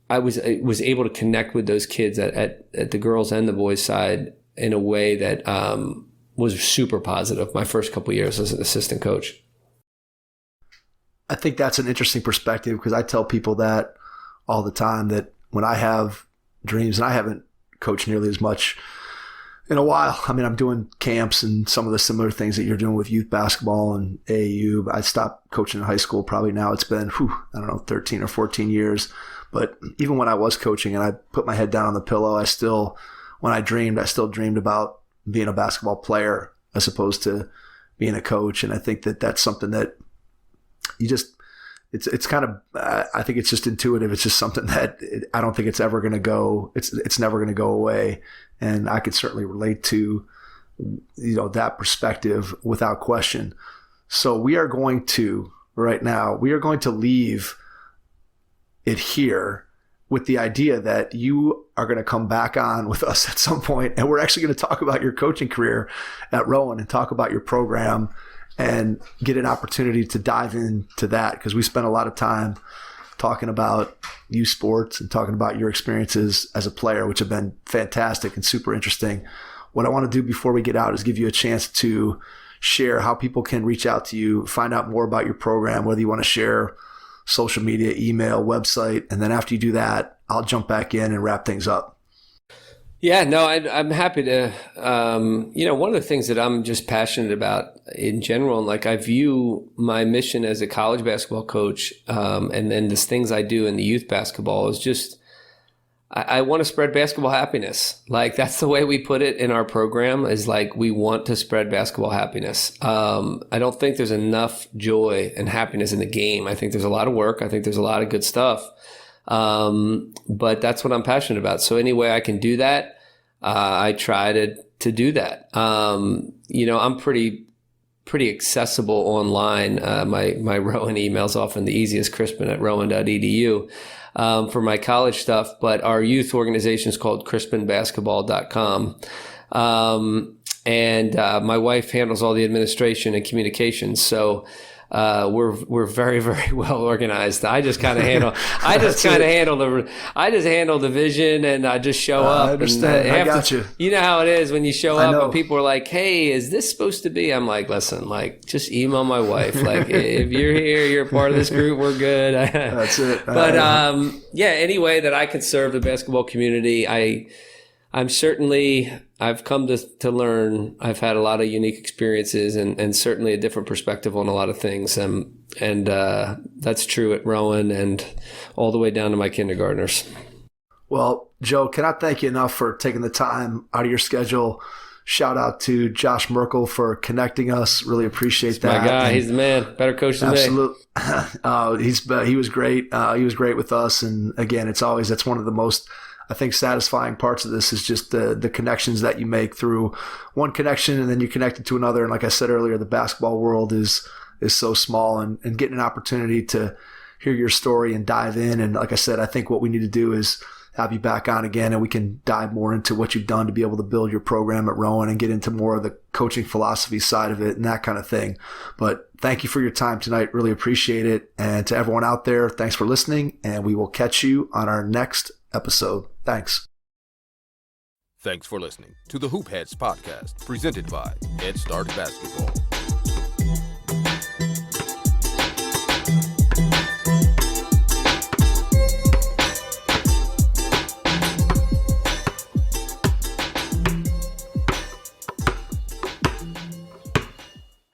was able to connect with those kids at the girls and the boys side in a way that was super positive my first couple of years as an assistant coach. I think that's an interesting perspective because I tell people that all the time, that when I have dreams, and I haven't coached nearly as much in a while. I mean, I'm doing camps and some of the similar things that you're doing with youth basketball and AAU. But I stopped coaching in high school. Probably now it's been, 13 or 14 years. But even when I was coaching and I put my head down on the pillow, when I still dreamed about being a basketball player as opposed to being a coach. And I think that that's something that it's kind of, I think it's just intuitive. It's just something that I don't think it's ever going to go. It's never going to go away. And I could certainly relate to, that perspective without question. So we are going to leave it here with the idea that you are going to come back on with us at some point, and we're actually going to talk about your coaching career at Rowan and talk about your program and get an opportunity to dive into that, because we spent a lot of time talking about youth sports and talking about your experiences as a player, which have been fantastic and super interesting. What I want to do before we get out is give you a chance to share how people can reach out to you, find out more about your program, whether you want to share social media, email, website, and then after you do that, I'll jump back in and wrap things up. Yeah, no, I'm happy to. One of the things that I'm just passionate about in general, and like I view my mission as a college basketball coach, and then the things I do in the youth basketball is just, I want to spread basketball happiness. Like, that's the way we put it in our program, is like, we want to spread basketball happiness. I don't think there's enough joy and happiness in the game. I think there's a lot of work. I think there's a lot of good stuff. But that's what I'm passionate about. So any way I can do that, I try to do that. I'm pretty accessible online. My Rowan email's often the easiest, Crispin at rowan.edu. For my college stuff, but our youth organization is called crispinbasketball.com. And my wife handles all the administration and communications. So we're very, very well organized. I just kind of handle the vision, and I just show up. I understand. I got you. You know how it is when you show up and people are like, "Hey, is this supposed to be?" I'm like, "Listen, like, just email my wife. Like, if you're here, you're a part of this group. We're good." That's it. But any way that I could serve the basketball community, I've come to learn. I've had a lot of unique experiences and certainly a different perspective on a lot of things. And that's true at Rowan and all the way down to my kindergartners. Well, Joe, cannot thank you enough for taking the time out of your schedule. Shout out to Josh Merkel for connecting us. Really appreciate that. My guy, he's the man. Better coach than me. Absolutely. He was great. He was great with us. And again, that's one of the most, I think, satisfying parts of this is just the connections that you make through one connection and then you connect it to another. And like I said earlier, the basketball world is so small, and getting an opportunity to hear your story and dive in. And like I said, I think what we need to do is have you back on again, and we can dive more into what you've done to be able to build your program at Rowan and get into more of the coaching philosophy side of it and that kind of thing. But thank you for your time tonight. Really appreciate it. And to everyone out there, thanks for listening, and we will catch you on our next episode. Thanks. Thanks for listening to the Hoop Heads podcast, presented by Head Start Basketball.